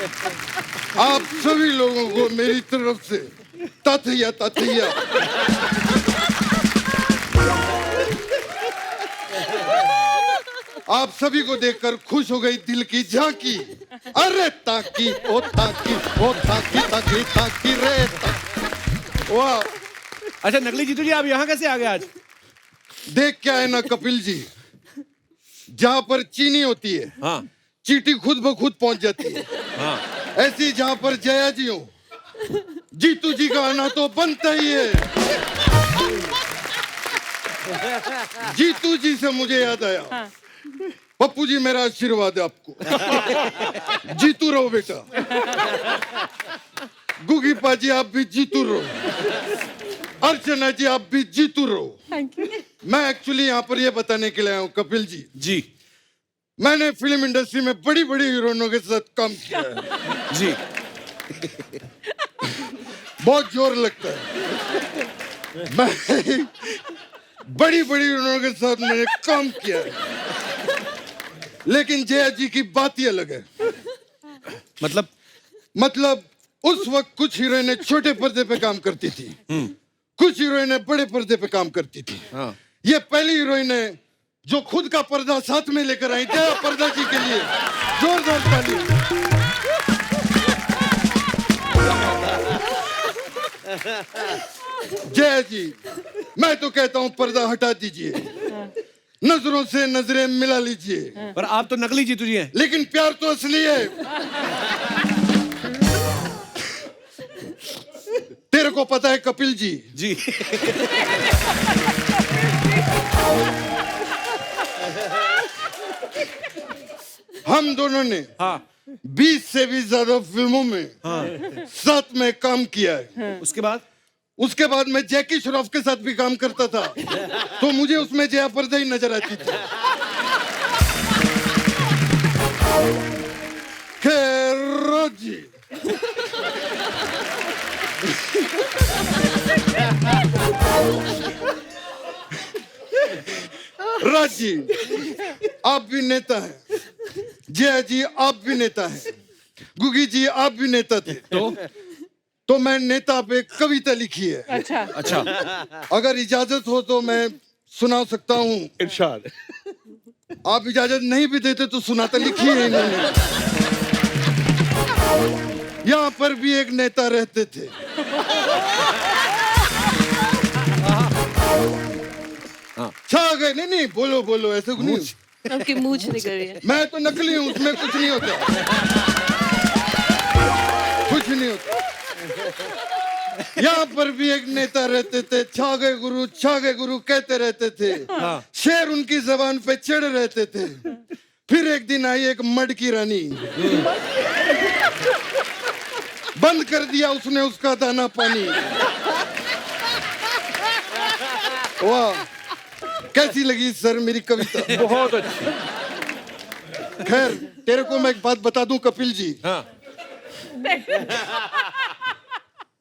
आप सभी लोगों को मेरी तरफ से ताथिया ताथिया। आप सभी को देखकर खुश हो गई दिल की झांकी। अरे ताकी ओ ताकी ओ ताकी ताकी ताकी रे वाह। अच्छा नकली जीतू जी, आप यहाँ कैसे आ गए आज? देख क्या है ना कपिल जी, जहाँ पर चीनी होती है, हाँ, चीटी खुद ब खुद पहुंच जाती है। हाँ। ऐसी जहाँ पर जया जी हो, जीतू जी का आना तो बनता ही है। जीतू जी से मुझे याद आया, हाँ। पप्पू जी मेरा आशीर्वाद है आपको। जीतू रहो बेटा। गुगी पाजी आप भी जीतू रहो। अर्चना जी आप भी जीतू रहो। Thank you. मैं एक्चुअली यहाँ पर ये बताने के लिए आया हूँ कपिल जी, जी मैंने फिल्म इंडस्ट्री में बड़ी बड़ी हीरोइनों के साथ काम किया है जी। बहुत जोर लगता है। मैं बड़ी बड़ी हीरोइनों के साथ मैंने काम किया है, लेकिन जया जी की बात ही अलग है। मतलब उस वक्त कुछ हीरोइनें छोटे पर्दे पे काम करती थी, कुछ हीरोइनें बड़े पर्दे पे काम करती थी। हाँ। ये पहली हीरोइन है जो खुद का पर्दा साथ में लेकर आई। जया पर्दा जी के लिए जोरदार ताली। जया जी, मैं तो कहता हूँ पर्दा हटा दीजिए, नजरों से नजरें मिला लीजिए। पर आप तो नकली जीतू जी हैं। लेकिन प्यार तो असली है। तेरे को पता है कपिल जी, जी। हम दोनों ने हाँ। 20 से भी ज्यादा फिल्मों में साथ में काम किया है। उसके बाद मैं जैकी श्रॉफ के साथ भी काम करता था, तो मुझे उसमें जया पर्दा ही नजर आती थी। खैर जी, राज जी आप भी नेता हैं, जया जी आप भी नेता हैं, गुगी जी आप भी नेता थे। तो मैं नेता पे कविता लिखी है। अच्छा। अगर इजाजत हो तो मैं सुना सकता हूँ। इरशाद। आप इजाजत नहीं भी देते तो सुनाता लिखी है इन्होंने। यहाँ पर भी एक नेता रहते थे। छा गए। नहीं बोलो बोलो, ऐसे नहीं। आपकी मूंछ निकल रही है। मैं तो नकली हूँ, उसमें कुछ नहीं होता, कुछ नहीं होता। यहाँ पर भी एक नेता रहते थे, छा गए गुरु कहते रहते थे। शेर उनकी जबान पे चढ़ रहते थे। फिर एक दिन आई एक मड की रानी, बंद कर दिया उसने उसका दाना पानी। वाह, कैसी लगी सर मेरी कविता? बहुत अच्छी। खैर तेरे को मैं एक बात बता दूं कपिल जी। हाँ।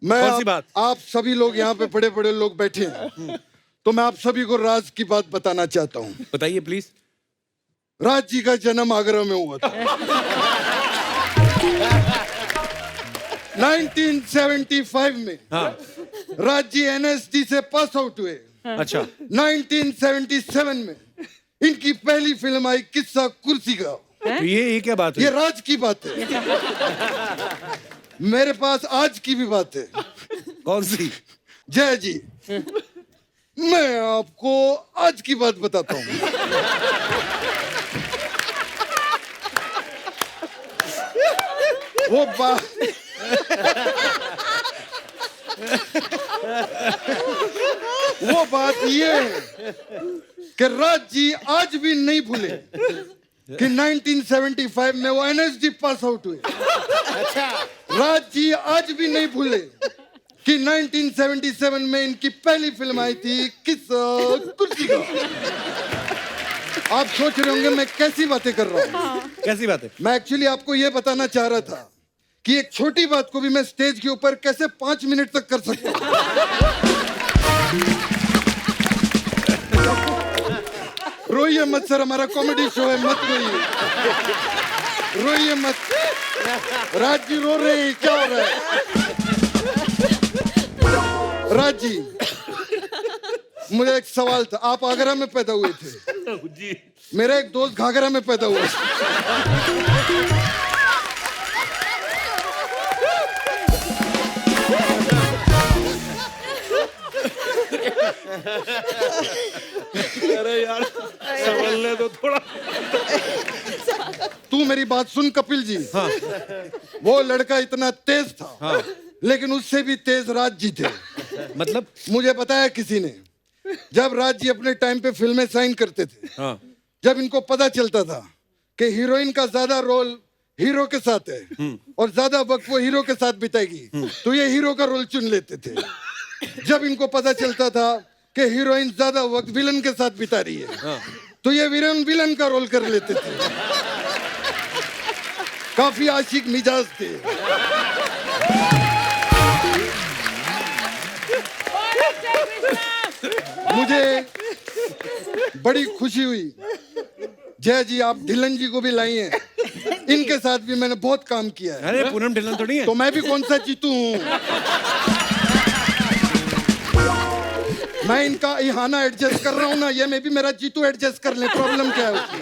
मैं कौन सी बात? आप सभी लोग यहाँ पे बड़े बड़े लोग बैठे हैं, तो मैं आप सभी को राज की बात बताना चाहता हूँ। बताइए प्लीज। राज जी का जन्म आगरा में हुआ था। 1975 में राज जी NSD से पास आउट हुए। अच्छा। 1977 में इनकी पहली फिल्म आई किस्सा कुर्सी का। तो ये क्या बात है? ये राज की बात है। मेरे पास आज की भी बात है। कौन सी? जय जी, मैं आपको आज की बात बताता हूँ। वो बात ये है कि राज जी आज भी नहीं भूले कि 1975 में वो NSD पास आउट हुए। अच्छा। राज जी आज भी नहीं भूले कि 1977 में इनकी पहली फिल्म आई थी किस्सा कुर्सी का। आप सोच रहे होंगे मैं कैसी बातें कर रहा हूँ। कैसी बात है? मैं एक्चुअली आपको ये बताना चाह रहा था कि एक छोटी बात को भी मैं स्टेज के ऊपर कैसे 5 मिनट तक कर सकता हूँ। रोइए मत सर, हमारा कॉमेडी शो है, मत रोइए। रोइए मत। राज जी रो रहे हैं, क्या हो रहा है? राज जी, मुझे एक सवाल था। आप आगरा में पैदा हुए थे जी। मेरा एक दोस्त घाघरा में पैदा हुआ। अरे यार संभलने दो थोड़ा। तू मेरी बात सुन कपिल जी। हाँ। वो लड़का इतना तेज था, हाँ। लेकिन उससे भी तेज राज जी थे। मतलब मुझे बताया किसी ने, जब राज जी अपने टाइम पे फिल्में साइन करते थे, हाँ। जब इनको पता चलता था कि हीरोइन का ज्यादा रोल हीरो के साथ है और ज्यादा वक्त वो हीरो के साथ बिताएगी, तो ये हीरो का रोल चुन लेते थे। जब इनको पता चलता था कि हीरोइन ज्यादा वक्त विलन के साथ बिता रही है, तो ये विलन का रोल कर लेते थे। काफी आशिक मिजाज थे। मुझे बड़ी खुशी हुई जय जी आप ढिल्लन जी को भी लाई हैं। इनके साथ भी मैंने बहुत काम किया है। अरे पूनम ढिल्लन थोड़ी है। तो मैं भी कौन सा जीतू हूँ। मैं इनका इहाना एडजस्ट कर रहा हूँ ना, ये मैं भी मेरा जीतू एडजस्ट कर ले। प्रॉब्लम क्या है उसमें?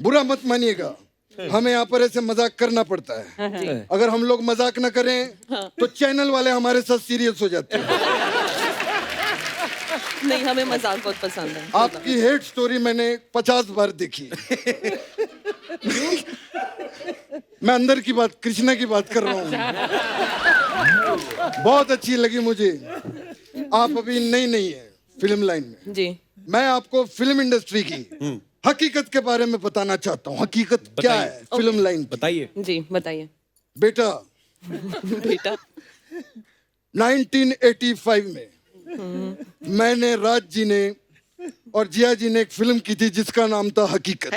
बुरा मत मानिएगा, हमें यहाँ पर ऐसे मजाक करना पड़ता है। अगर हम लोग मजाक ना करें तो चैनल वाले हमारे साथ सीरियस हो जाते हैं। नहीं, हमें मजाक बहुत पसंद है। आपकी हेट स्टोरी मैंने 50 बार देखी। मैं अंदर की बात, कृष्णा की बात कर रहा हूँ। बहुत अच्छी लगी मुझे। आप अभी नहीं है फिल्म लाइन में जी। मैं आपको फिल्म इंडस्ट्री की हकीकत के बारे में बताना चाहता हूँ। हकीकत क्या है फिल्म लाइन की? बताइए। जी बताइए। बेटा, बेटा 1985 में मैंने, राज जी ने और जिया जी ने एक फिल्म की थी जिसका नाम था हकीकत।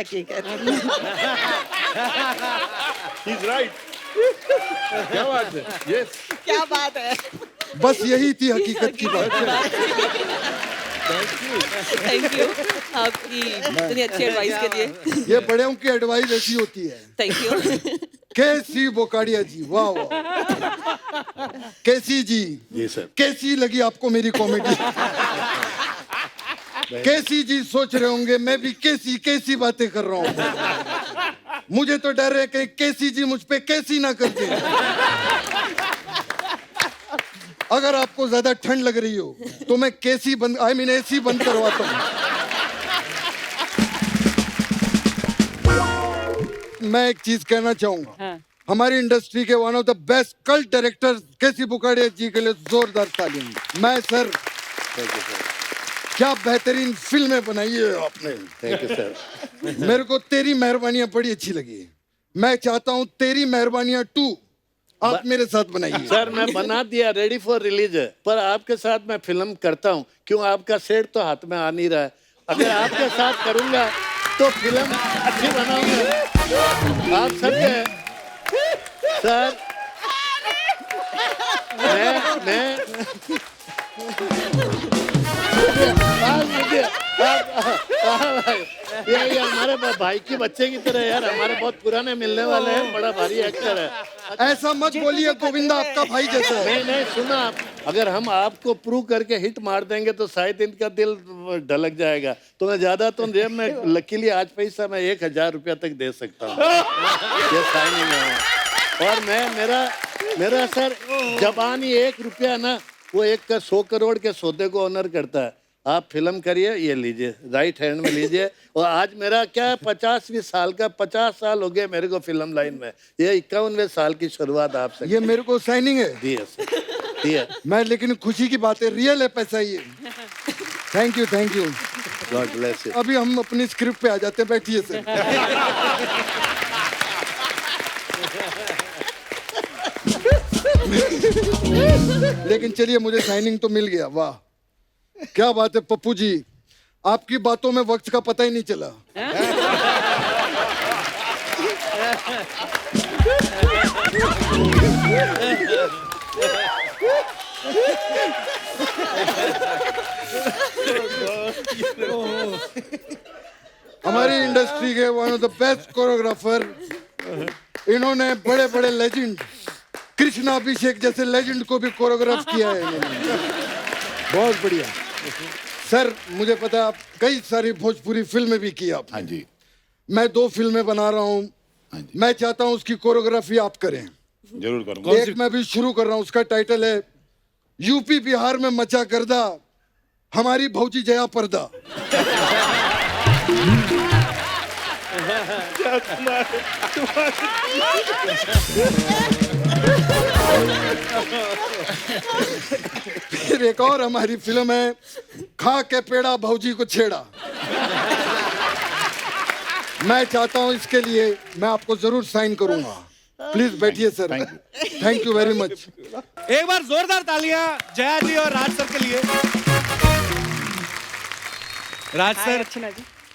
He's right. क्या बात है? Yes. क्या बात है। बस यही थी हकीकत की बात। थैंक यू आपकी इतनी अच्छी एडवाइस के लिए। ये बड़ों की एडवाइस ऐसी होती है। Thank you. कैसी बोकाड़िया जी, वाह वाह। कैसी जी? जी सर। कैसी लगी आपको मेरी कॉमेडी? कैसी जी सोच रहे होंगे मैं भी कैसी बातें कर रहा हूँ। मुझे तो डर है कि कैसी जी मुझ पे कैसी ना कर दे। अगर आपको ज्यादा ठंड लग रही हो तो मैं कैसी बंद, एसी बंद करवाता हूँ। मैं एक चीज कहना चाहूंगा। हाँ। हमारी इंडस्ट्री के one of the best cult director कैसी बुकाड़िया जी के लिए जोरदार तालियां। मैं सर, क्या बेहतरीन फिल्में बनाई है आपने। Thank you sir. मेरे को तेरी मेहरबानियां बड़ी अच्छी लगी। मैं चाहता हूं तेरी मेहरबानियां 2 आप मेरे साथ बनाइए। सर मैं बना दिया, रेडी फॉर रिलीज है, पर आपके साथ मैं फिल्म करता हूँ क्यों? आपका सेट तो हाथ में आ नहीं रहा है। अगर आपके साथ करूंगा तो फिल्म अच्छी बनाऊंगा। आप सबके सर, मैं ये हमारे भाई की बच्चे की तरह यार, हमारे बहुत पुराने मिलने वाले हैं। बड़ा भारी एक्टर है। ऐसा मत बोलिए, गोविंदा आपका भाई जैसा है। नहीं सुना आप, अगर हम आपको प्रूव करके हिट मार देंगे तो शायद इनका दिल ढलक जाएगा। तो मैं ज्यादा तो जेब में लकीली आज पैसा मैं 1000 रुपया तक दे सकता हूँ। ये साइनिंग है। और मैं मेरा सर जबानी 1 रुपया ना, वो 100 करोड़ के सौदे को ऑनर करता है। आप फिल्म करिए, ये लीजिए, राइट हैंड में लीजिए। और आज मेरा क्या 50वीं साल का, 50 साल हो गए मेरे को फिल्म लाइन में। ये 51वें साल की शुरुआत आपसे। ये मेरे को साइनिंग है दिए सर, दिए। मैं, लेकिन खुशी की बात है, रियल है पैसा ये। Thank you God bless you. अभी हम अपनी स्क्रिप्ट पे आ जाते हैं, बैठिए सर। लेकिन चलिए, मुझे साइनिंग तो मिल गया। वाह क्या बात है पप्पू जी, आपकी बातों में वक्त का पता ही नहीं चला। हमारी इंडस्ट्री के one of the best choreographer. इन्होंने बड़े बड़े लेजेंड कृष्णा अभिषेक जैसे लेजेंड को भी कोरियोग्राफ किया है इन्होंने। बहुत बढ़िया सर। मुझे पता है आप कई सारी भोजपुरी फिल्में भी की आप। हाँ जी। मैं 2 फिल्में बना रहा हूँ। हाँ जी। मैं चाहता हूँ उसकी कोरियोग्राफी आप करें। जरूर करूंगा। एक मैं भी शुरू कर रहा हूँ, उसका टाइटल है यूपी बिहार में मचा गर्दा हमारी भौजी जया पर्दा। फिर एक और हमारी फिल्म है खा के पेड़ा भौजी को छेड़ा। मैं चाहता हूं इसके लिए मैं आपको जरूर साइन करूंगा। प्लीज बैठिए sir. Thank you very much. एक बार जोरदार तालियां जया जी और राज सर के लिए। राज सर,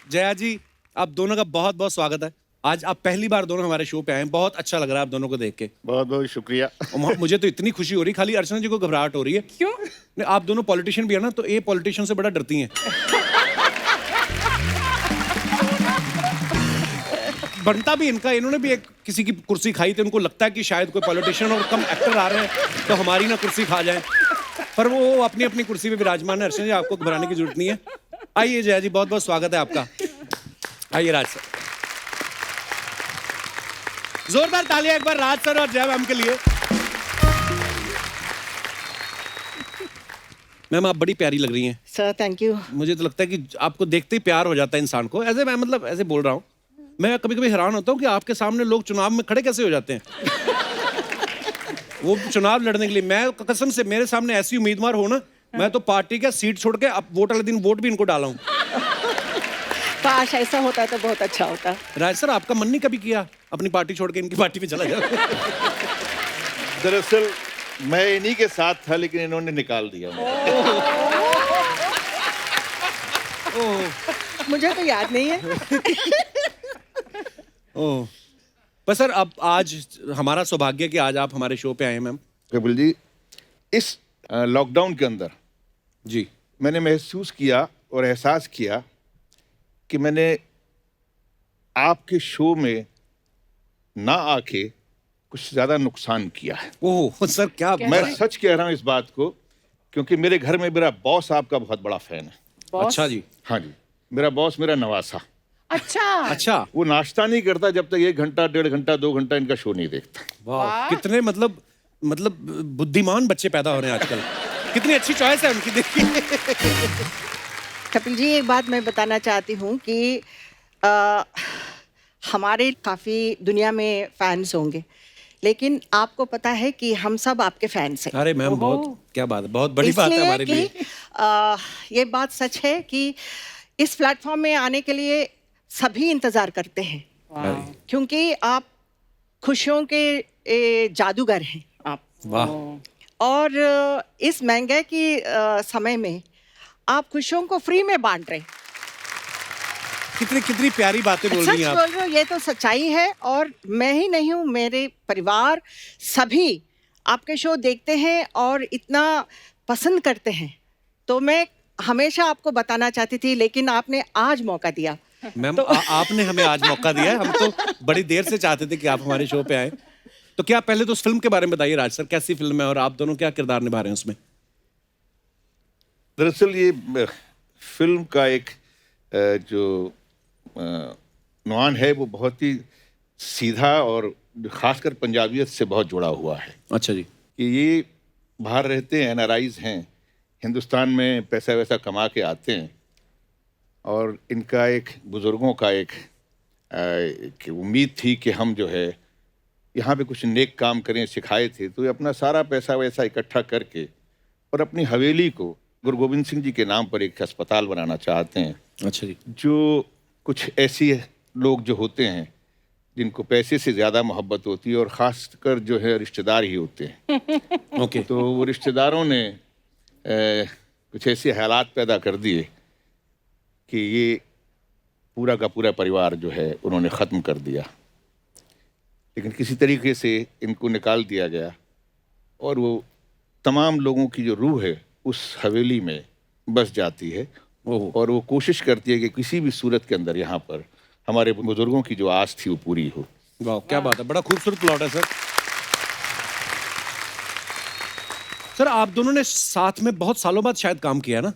जया जी, आप दोनों का बहुत बहुत स्वागत है। आज आप पहली बार दोनों हमारे शो पे आए हैं, बहुत अच्छा लग रहा है आप दोनों को देख के। बहुत बहुत शुक्रिया। और मुझे तो इतनी खुशी हो रही, खाली अर्चना जी को घबराहट हो रही है। क्यों? नहीं, आप दोनों पॉलिटिशियन भी है ना, तो ये पॉलिटिशियन से बड़ा डरती हैं। बनता भी इनका, इन्होंने भी एक किसी की कुर्सी खाई थी, उनको लगता है कि शायद कोई पॉलिटिशियन और कम एक्टर आ रहे हैं तो हमारी ना कुर्सी खा जाए, पर वो अपनी अपनी कुर्सी पे विराजमान है। अर्चना जी, आपको घबराने की जरूरत नहीं है। आइए जया जी, बहुत बहुत स्वागत है आपका। आइए राज सर, जोरदार तालियां एक बार राज सर और जया मैम के लिए। मैम, आप बड़ी प्यारी लग रही हैं। Sir thank you. मुझे तो लगता है कि आपको देखते ही प्यार हो जाता है इंसान को। ऐसे मैं मतलब ऐसे बोल रहा हूँ, मैं कभी कभी हैरान होता हूँ कि आपके सामने लोग चुनाव में खड़े कैसे हो जाते हैं। वो चुनाव लड़ने के लिए, मैं कसम से मेरे सामने ऐसी उम्मीदवार हो ना, मैं तो पार्टी का सीट छोड़ के अब वोट वाले दिन वोट भी इनको डाला हूँ। काश ऐसा होता तो बहुत अच्छा होता। राज सर, आपका मन नहीं कभी किया अपनी पार्टी छोड़ के इनकी पार्टी में चला जाए? दरअसल मैं इन्हीं के साथ था, लेकिन इन्होंने निकाल दिया मुझे तो याद नहीं है। ओह, पर सर अब आज हमारा सौभाग्य है कि आज आप हमारे शो पे आए हैं मैम। कपिल जी, इस लॉकडाउन के अंदर जी, मैंने महसूस किया और एहसास किया कि मैंने आपके शो में ना आके कुछ ज्यादा नुकसान किया है। ओह सर, क्या मैं सच कह रहा हूं इस बात को, क्योंकि मेरे घर में मेरा बॉस आपका बहुत बड़ा फैन है। अच्छा जी। हाँ जी, मेरा बॉस मेरा नवासा। अच्छा, वो नाश्ता नहीं करता जब तक 1 घंटा 1.5 घंटा 2 घंटा इनका शो नहीं देखता। वाह, कितने मतलब बुद्धिमान बच्चे पैदा हो रहे हैं आजकल। कितनी अच्छी चॉइस है उनकी, देखिए। कपिल जी, एक बात मैं बताना चाहती हूँ कि हमारे काफ़ी दुनिया में फैंस होंगे, लेकिन आपको पता है कि हम सब आपके फैंस हैं। अरे मैम, बहुत क्या बात है, बहुत बड़ी बात है हमारे लिए। ये बात सच है कि इस प्लेटफॉर्म में आने के लिए सभी इंतज़ार करते हैं, क्योंकि आप खुशियों के जादूगर हैं आप। वाह। और इस महंगाई की समय में आप खुशियों को फ्री में बांट रहे। कितनी कितनी प्यारी बातें बोल रही हैं सच आप। बोल रहे हो, ये तो सच्चाई है। और मैं ही नहीं हूँ, मेरे परिवार सभी आपके शो देखते हैं और इतना पसंद करते हैं। तो मैं हमेशा आपको बताना चाहती थी, लेकिन आपने आज मौका दिया। मैम, आपने हमें आज मौका दिया है। हम तो बड़ी देर से चाहते थे कि आप हमारे शो पे आए। तो क्या पहले तो उस फिल्म के बारे में बताइए राज सर, कैसी फिल्म है और आप दोनों क्या किरदार निभा रहे हैं उसमें? दरअसल ये फिल्म का एक जो नॉन है वो बहुत ही सीधा और खासकर पंजाबियत से बहुत जुड़ा हुआ है। अच्छा जी। कि ये बाहर रहते हैं, एनआरआईज हैं, हिंदुस्तान में पैसा वैसा कमा के आते हैं, और इनका एक बुज़ुर्गों का एक उम्मीद थी कि हम जो है यहाँ पे कुछ नेक काम करें, सिखाए थे। तो ये अपना सारा पैसा वैसा इकट्ठा करके और अपनी हवेली को गुरु गोविंद सिंह जी के नाम पर एक अस्पताल बनाना चाहते हैं। अच्छा जी। जो कुछ ऐसी लोग जो होते हैं जिनको पैसे से ज़्यादा मोहब्बत होती है, और ख़ासकर जो है रिश्तेदार ही होते हैं। ओके। तो वो रिश्तेदारों ने कुछ ऐसे हालात पैदा कर दिए कि ये पूरा का पूरा परिवार जो है उन्होंने ख़त्म कर दिया। लेकिन किसी तरीके से इनको निकाल दिया गया, और वो तमाम लोगों की जो रूह है उस हवेली में बस जाती है, और वो कोशिश करती है कि किसी भी सूरत के अंदर यहाँ पर हमारे बुजुर्गों की जो आस थी वो पूरी हो। वाह, क्या बात है, बड़ा खूबसूरत प्लॉट है सर। सर आप दोनों ने साथ में बहुत सालों बाद शायद काम किया ना?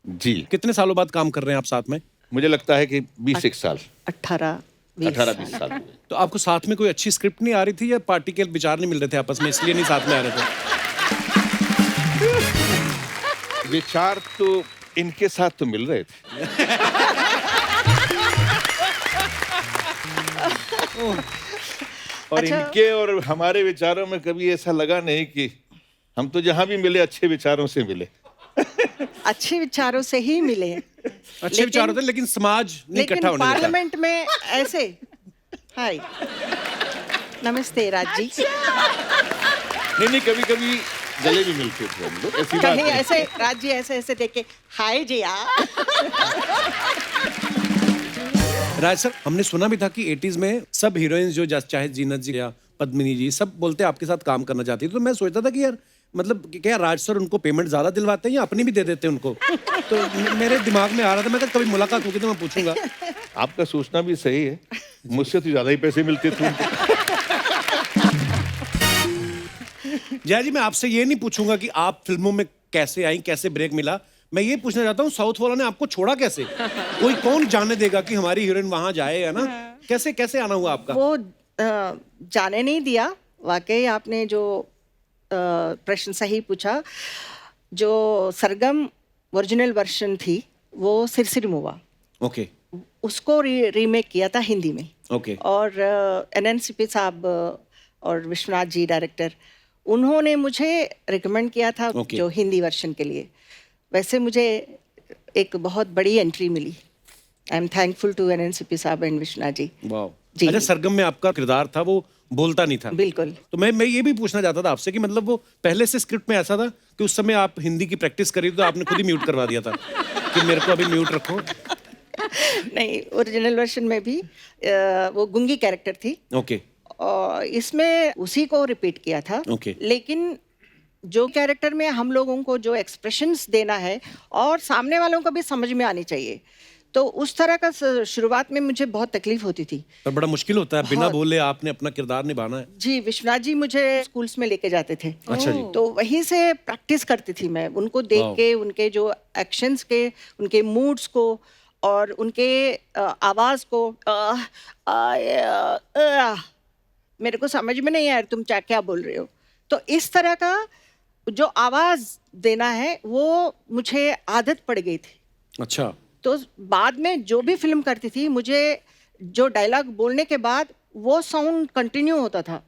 जी, कितने सालों बाद काम कर रहे हैं आप साथ में? मुझे लगता है कि 20 साल 18-20 18-20 साल हुए। तो आपको साथ में कोई अच्छी स्क्रिप्ट नहीं आ रही थी या पार्टी के विचार नहीं मिल रहे थे आपस में, इसलिए नहीं साथ में आ रहे थे? विचार तो इनके साथ तो मिल रहे थे। और अच्छा। इनके और हमारे विचारों में कभी ऐसा लगा नहीं कि हम तो जहां भी मिले अच्छे विचारों से मिले। अच्छे विचारों से ही मिले हैं। अच्छे विचार होते हैं लेकिन समाज नहीं इकट्ठा लेकिन होने देता। पार्लियामेंट में ऐसे हाय नमस्ते राज जी नहीं, कभी कभी गले भी मिलते थे हम लोग, ऐसी बात कहीं नहीं। ऐसे राज जी ऐसे ऐसे देख के हाय जी यार। राज सर, हमने सुना भी था कि 80s में सब हीरोइंस जो चाहे जीनत जी या पद्मिनी जी सब बोलते हैं आपके साथ काम करना चाहती है, तो मैं सोचता था कि यार मतलब क्या राज सर उनको पेमेंट ज्यादा दिलवाते हैं या अपनी भी दे देते हैं उनको? तो मेरे दिमाग में आ रहा था, मैं कहा कभी मुलाकात होगी तो मैं पूछूंगा। आपका सोचना भी सही है, मुझसे तो ज्यादा ही पैसे मिलते थे उनको। जया जी, मैं आपसे ये नहीं पूछूंगा कि आप फिल्मों में कैसे आई, कैसे ब्रेक मिला। मैं ये पूछना चाहता हूँ साउथ वाला ने आपको छोड़ा कैसे? कोई कौन जाने देगा कि हमारी हीरोइन वहां जाए, है ना? कैसे कैसे आना हुआ आपका? वो जाने नहीं दिया। वाकई आपने जो प्रश्न सही पूछा। जो सरगम ओरिजिनल वर्जन थी वो सिरसिर मुआ, ओके उसको रीमेक किया था हिंदी में। ओके और NNCP साहब और विश्वनाथ जी डायरेक्टर, उन्होंने मुझे रिकमेंड किया था Okay. जो हिंदी वर्जन के लिए। वैसे मुझे एक बहुत बड़ी एंट्री मिली। I am thankful to NNCP साहब एंड विश्वनाथ जी। वाह। जी। अच्छा, सरगम में आपका किरदार था वो बोलता नहीं था? बिल्कुल। तो मैं ये भी पूछना चाहता था आपसे कि मतलब वो पहले से स्क्रिप्ट में ऐसा था कि उस समय आप हिंदी की प्रैक्टिस करी तो आपने खुद ही म्यूट करवा दिया था कि मेरे को अभी म्यूट रखो? नहीं, ओरिजिनल वर्जन में भी वो गुंगी कैरेक्टर थी ओके और इसमें उसी को रिपीट किया था। Okay. लेकिन जो कैरेक्टर में हम लोगों को जो एक्सप्रेशंस देना है और सामने वालों को भी समझ में आनी चाहिए, तो उस तरह का शुरुआत में मुझे बहुत तकलीफ होती थी। पर बड़ा मुश्किल होता है, बिना बहुत। बोले आपने अपना किरदार निभाना है। जी, विश्वनाथ जी मुझे स्कूल्स में लेके जाते थे। अच्छा जी। तो वहीं से प्रैक्टिस करती थी मैं, उनको देख वाह। के, उनके जो एक्शंस के, उनके मूड्स को और उनके आवाज को मेरे को समझ में नहीं आया तुम क्या बोल रहे हो। तो इस तरह का जो आवाज देना है वो मुझे आदत पड़ गई थी। अच्छा, तो बाद में जो भी फिल्म करती थी, मुझे जो डायलॉग बोलने के बाद वो साउंड कंटिन्यू होता था।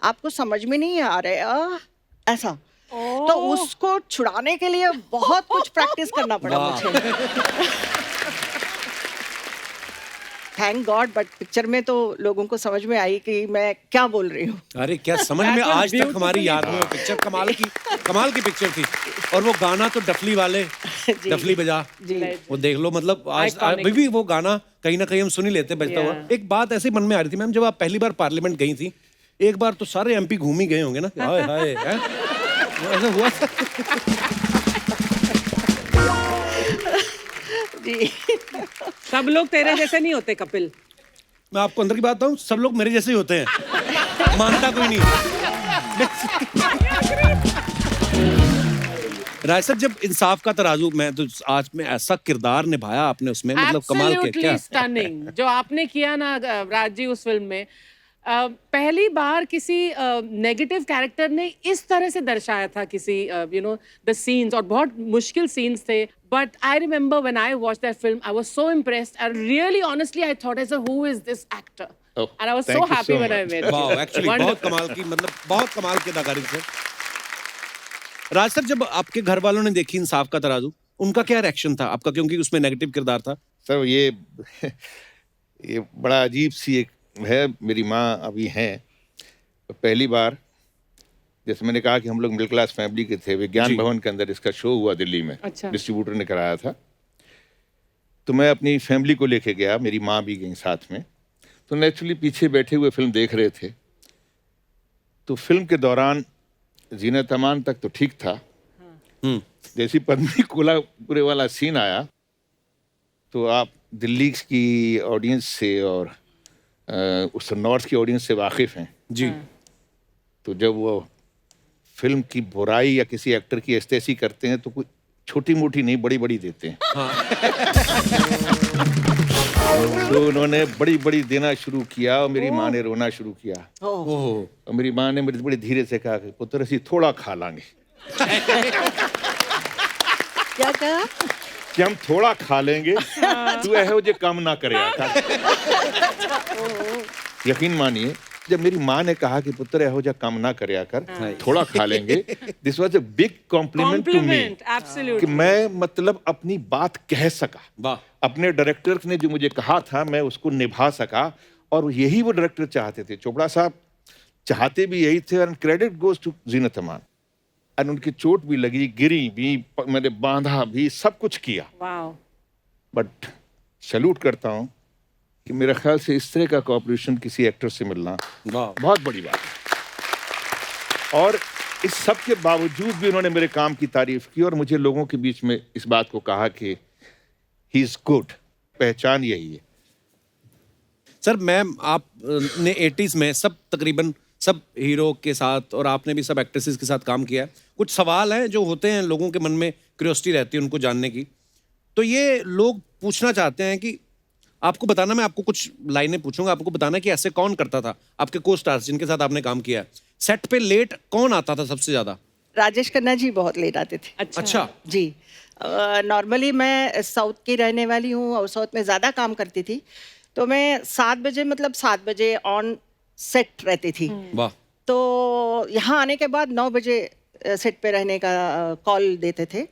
आपको समझ में नहीं आ रहा ऐसा। तो उसको छुड़ाने के लिए बहुत कुछ प्रैक्टिस करना पड़ा मुझे। थैंक गॉड, बट पिक्चर में तो लोगों को समझ में आई कि मैं क्या बोल रही हूँ। अरे क्या समझ में, आज तक हमारी याद में वो पिक्चर कमाल की पिक्चर थी। और वो गाना तो डफली वाले, जी। डफली बजा, जी। वो देख लो, मतलब आज अभी भी वो गाना कहीं ना कहीं हम सुन ही लेते हैं बजता हुआ। एक बात ऐसे मन में आ रही थी मैम, जब आप पहली बार पार्लियामेंट गई थी, एक बार तो सारे MP घूम ही गए होंगे ना? हाय हाय, हैं? ऐसा हुआ था? जी। सब लोग तेरे जैसे नहीं होते कपिल। मैं आपको अंदर की बात बताऊं, सब लोग मेरे जैसे ही होते हैं, मानता कोई नहीं। राय सर, जब इंसाफ का तराजू, मैं तो आज में ऐसा किरदार निभाया आपने उसमें, मतलब कमाल के। क्या स्टनिंग जो आपने किया ना राज जी उस फिल्म में। पहली बार किसी नेगेटिव कैरेक्टर ने इस तरह से दर्शाया था किसी द सीन्स, और बहुत मुश्किल सीन्स थे। But I remember when I watch that film, I was so impressed and really honestly I thought as who is this actor, and I was so happy when I met. Wow, actually बहुत कमाल की, मतलब बहुत कमाल की अदाकारी थी। राज sir, जब आपके घर वालों ने देखी इंसाफ का तराजू, उनका क्या रिएक्शन था आपका, क्योंकि उसमें नेगेटिव किरदार था? सर ये बड़ा अजीब सी एक है। मेरी माँ अभी हैं, तो पहली बार, जैसे मैंने कहा कि हम लोग मिडिल क्लास फैमिली के थे, विज्ञान भवन के अंदर इसका शो हुआ दिल्ली में। अच्छा। डिस्ट्रीब्यूटर ने कराया था, तो मैं अपनी फैमिली को लेके गया, मेरी माँ भी गई साथ में। तो नेचुरली पीछे बैठे हुए फिल्म देख रहे थे। तो फिल्म के दौरान जीनत अमान तक तो ठीक था, जैसी पद्मिनी कोल्हापुरे वाला सीन आया तो आप दिल्ली की ऑडियंस से और उस नॉर्थ की ऑडियंस से वाकिफ़ हैं, जी। तो जब वो फिल्म की बुराई या किसी एक्टर की एस्तेसी करते हैं तो कोई छोटी मोटी नहीं, बड़ी बड़ी देते हैं। तो उन्होंने बड़ी बड़ी देना शुरू किया और मेरी माँ ने रोना शुरू किया। और मेरी माँ ने मेरे बड़े धीरे से कहा कि पुत्र असी थोड़ा खा लांगे। क्या कहा? कि हम थोड़ा खा लेंगे, तू ऐहो जे कम ना करे आका। यकीन मानिए, जब मेरी माँ ने कहा कि पुत्र ऐहो जा कम ना करे आकर, थोड़ा खा लेंगे, this was a big compliment to me absolutely. कि मैं मतलब अपनी बात कह सका। वाह। अपने डायरेक्टर ने जो मुझे कहा था मैं उसको निभा सका, और यही वो डायरेक्टर चाहते थे। चोपड़ा साहब चाहते भी यही थे, और credit goes to Zeenat Aman. और उनकी चोट भी लगी, गिरी भी, मैंने बांधा भी, सब कुछ किया। वाओ। बट सैल्यूट करता हूँ कि मेरे ख्याल से इस तरह का कोऑपरेशन किसी एक्टर से मिलना बहुत बड़ी बात है। और इस सब के बावजूद भी उन्होंने मेरे काम की तारीफ की और मुझे लोगों के बीच में इस बात को कहा कि ही इज गुड। पहचान यही है। सर, मैम आपने 80s में तकरीबन सब हीरो के साथ, और आपने भी सब एक्ट्रेसेस के साथ काम किया है। कुछ सवाल हैं जो होते हैं, लोगों के मन में क्यूरियोसिटी रहती है उनको जानने की। तो ये लोग पूछना चाहते हैं कि आपको बताना, मैं आपको कुछ लाइनें पूछूंगा, आपको बताना कि ऐसे कौन करता था, आपके को स्टार्स जिनके साथ आपने काम किया है। सेट पे लेट कौन आता था सबसे ज्यादा? राजेश खन्ना जी बहुत लेट आते थे। अच्छा। जी। नॉर्मली मैं साउथ की रहने वाली हूँ और साउथ में ज़्यादा काम करती थी, तो मैं 7 बजे, मतलब 7 बजे ऑन सेट रहती थी। वाह। तो यहाँ आने के बाद 9 बजे सेट पे रहने का कॉल देते थे।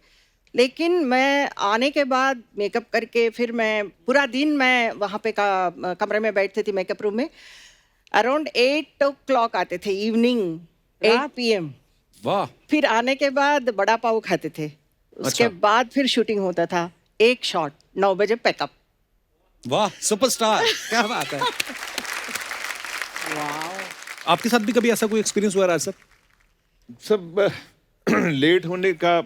लेकिन मैं आने के बाद मेकअप करके फिर मैं पूरा दिन मैं वहाँ पे कमरे में बैठती थी मेकअप रूम में। अराउंड 8 o'clock आते थे, इवनिंग 8 PM। वाह। फिर आने के बाद बड़ा पाव खाते थे। उसके अच्छा। बाद फिर शूटिंग होता था, एक शॉट, 9 बजे पैकअप। वाह, सुपरस्टार, क्या बात है। आपके साथ भी कभी ऐसा कोई एक्सपीरियंस हुआ है सर? सब लेट होने का,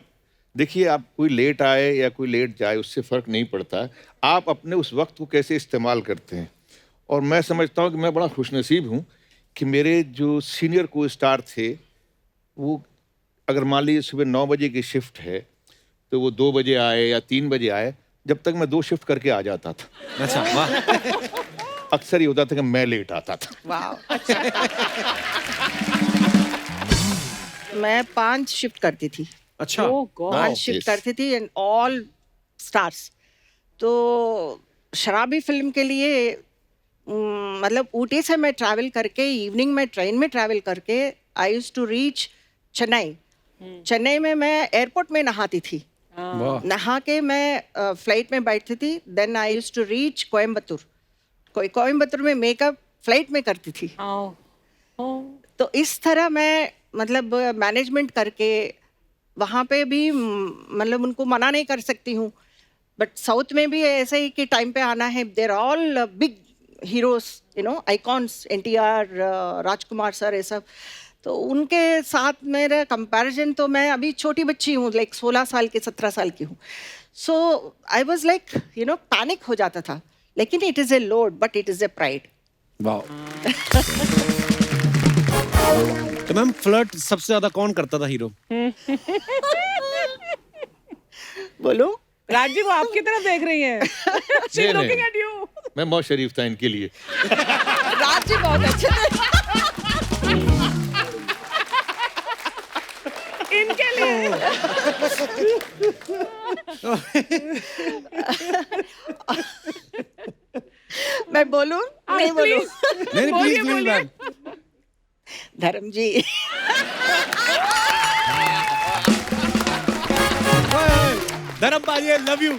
देखिए आप कोई लेट आए या कोई लेट जाए उससे फ़र्क नहीं पड़ता। आप अपने उस वक्त को कैसे इस्तेमाल करते हैं। और मैं समझता हूँ कि मैं बड़ा खुशनसीब हूँ कि मेरे जो सीनियर को स्टार थे, वो अगर मान लीजिए सुबह 9 बजे की शिफ्ट है तो वो 2 बजे आए या 3 बजे आए, जब तक मैं 2 शिफ्ट करके आ जाता था। अच्छा, वाह। अक्सर ये होता था कि मैं लेट आता था। वाह। मैं 5 शिफ्ट करती थी। अच्छा। Oh God. 5 shift yes. करती थी एंड ऑल स्टार्स। तो शराबी फिल्म के लिए मतलब ऊटी से मैं ट्रैवल करके, इवनिंग में ट्रेन में ट्रैवल करके I used to reach Chennai. Chennai में मैं एयरपोर्ट में नहाती थी। वाह। नहा के मैं फ्लाइट में बैठती थी। Then I used to reach Coimbatore. Coimbatore में मेकअप फ्लाइट में करती थी। तो इस तरह मैं मतलब मैनेजमेंट करके वहाँ पे भी मतलब उनको मना नहीं कर सकती हूँ। बट साउथ में भी ऐसे ही कि टाइम पे आना है। There all big heroes, you know, icons, NTR, Rajkumar sir, ये सब। तो उनके साथ मेरा कंपैरिजन, तो मैं अभी छोटी बच्ची हूँ, लाइक 16 साल की, 17 साल की हूँ। So I was like, you know, panic हो जाता था। लेकिन it is a load, but it is a pride. वाह। तो मैम, फ्लर्ट सबसे ज्यादा कौन करता था हीरो? बोलो। राजीव, वो आपकी तरफ देख रही हैं। She's नहीं, looking नहीं। at you. मैं बहुत शरीफ था इनके लिए। राज जी बहुत अच्छे थे। इनके लिए। मैं बोलूं? नहीं बोलूं? नहीं, बोलिए, प्लीज बोलिए। मैम। धर्म जी। धर्म भाई, love you.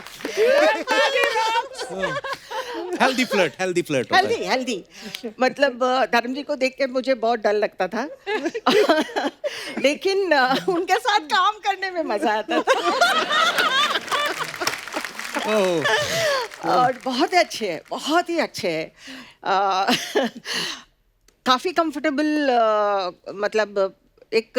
Healthy flirt, healthy flirt होता है। हेल्दी मतलब धर्म जी को देख के मुझे बहुत डर लगता था। लेकिन उनके साथ काम करने में मजा आता था। और बहुत अच्छे हैं, बहुत ही अच्छे हैं। काफ़ी कंफर्टेबल, मतलब एक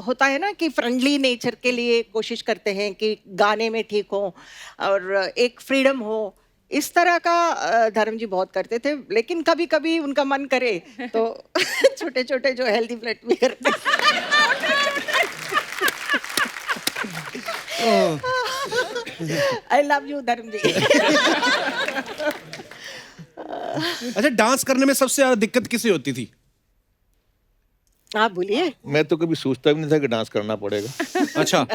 होता है ना कि फ्रेंडली नेचर के लिए कोशिश करते हैं कि गाने में ठीक हो और एक फ्रीडम हो इस तरह का धर्म जी बहुत करते थे, लेकिन कभी कभी उनका मन करे तो छोटे छोटे जो हेल्दी फ्लैट भी करते। आई लव यू धर्म जी। अच्छा, डांस करने में सबसे ज्यादा दिक्कत किसे होती थी? आप बोलिए। मैं तो कभी सोचता भी नहीं था कि डांस करना पड़ेगा। अच्छा।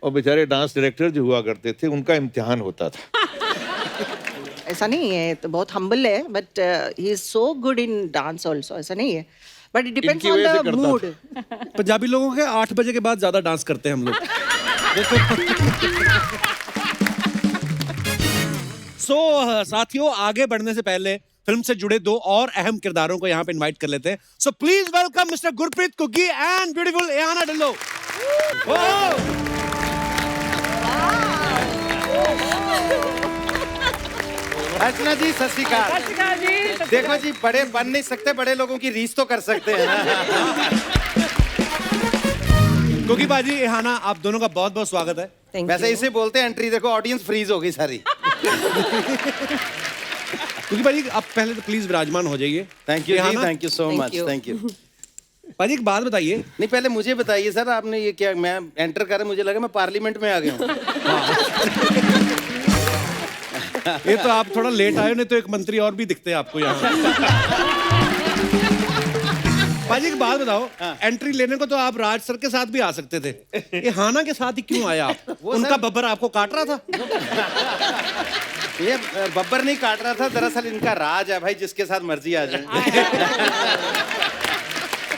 और बेचारे डांस डायरेक्टर जो हुआ करते थे उनका इम्तिहान होता था। ऐसा नहीं है, तो बहुत हम्बल है, but he is so good in dance also. ऐसा नहीं है, बट इट डिपेंड्स इनकी वजह से ऑन द करता मूड। पंजाबी लोगों के 8 बजे के बाद ज्यादा डांस करते हैं हम लोग। साथियों, आगे बढ़ने से पहले फिल्म से जुड़े 2 और अहम किरदारों को यहाँ पे इनवाइट कर लेते हैं। So please welcome mister Gurpreet Kuggi and beautiful Ihana Dhillon. Archana ji Sat Sri अकाल। देखो जी, बड़े बन नहीं सकते, बड़े लोगों की रीस तो कर सकते हैं ना। कुग्गी बाजी, इहाना, आप दोनों का बहुत बहुत स्वागत है। Thank वैसे you. इसे बोलते हैं एंट्री। देखो ऑडियंस फ्रीज हो गई सारी। कुग्गी बाजी, आप पहले तो प्लीज विराजमान हो जाइए। Thank you ji, Ihana? Thank you so Thank मच, you. Thank you. बाजी एक बात बताइए। नहीं, पहले मुझे बताइए सर, आपने ये क्या, मैं एंटर कर मुझे लगा मैं पार्लियामेंट में आ गया हूँ। ये तो आप थोड़ा लेट आए, नहीं तो एक मंत्री और भी दिखते हैं आपको यहाँ। बाजी एक बात बताओ, एंट्री लेने को तो आप राज सर के साथ भी आ सकते थे, ये हाना के साथ ही क्यों आया आप? उनका बब्बर आपको काट रहा था? ये बब्बर नहीं काट रहा था, दरअसल इनका राज है भाई, जिसके साथ मर्जी आ जाए।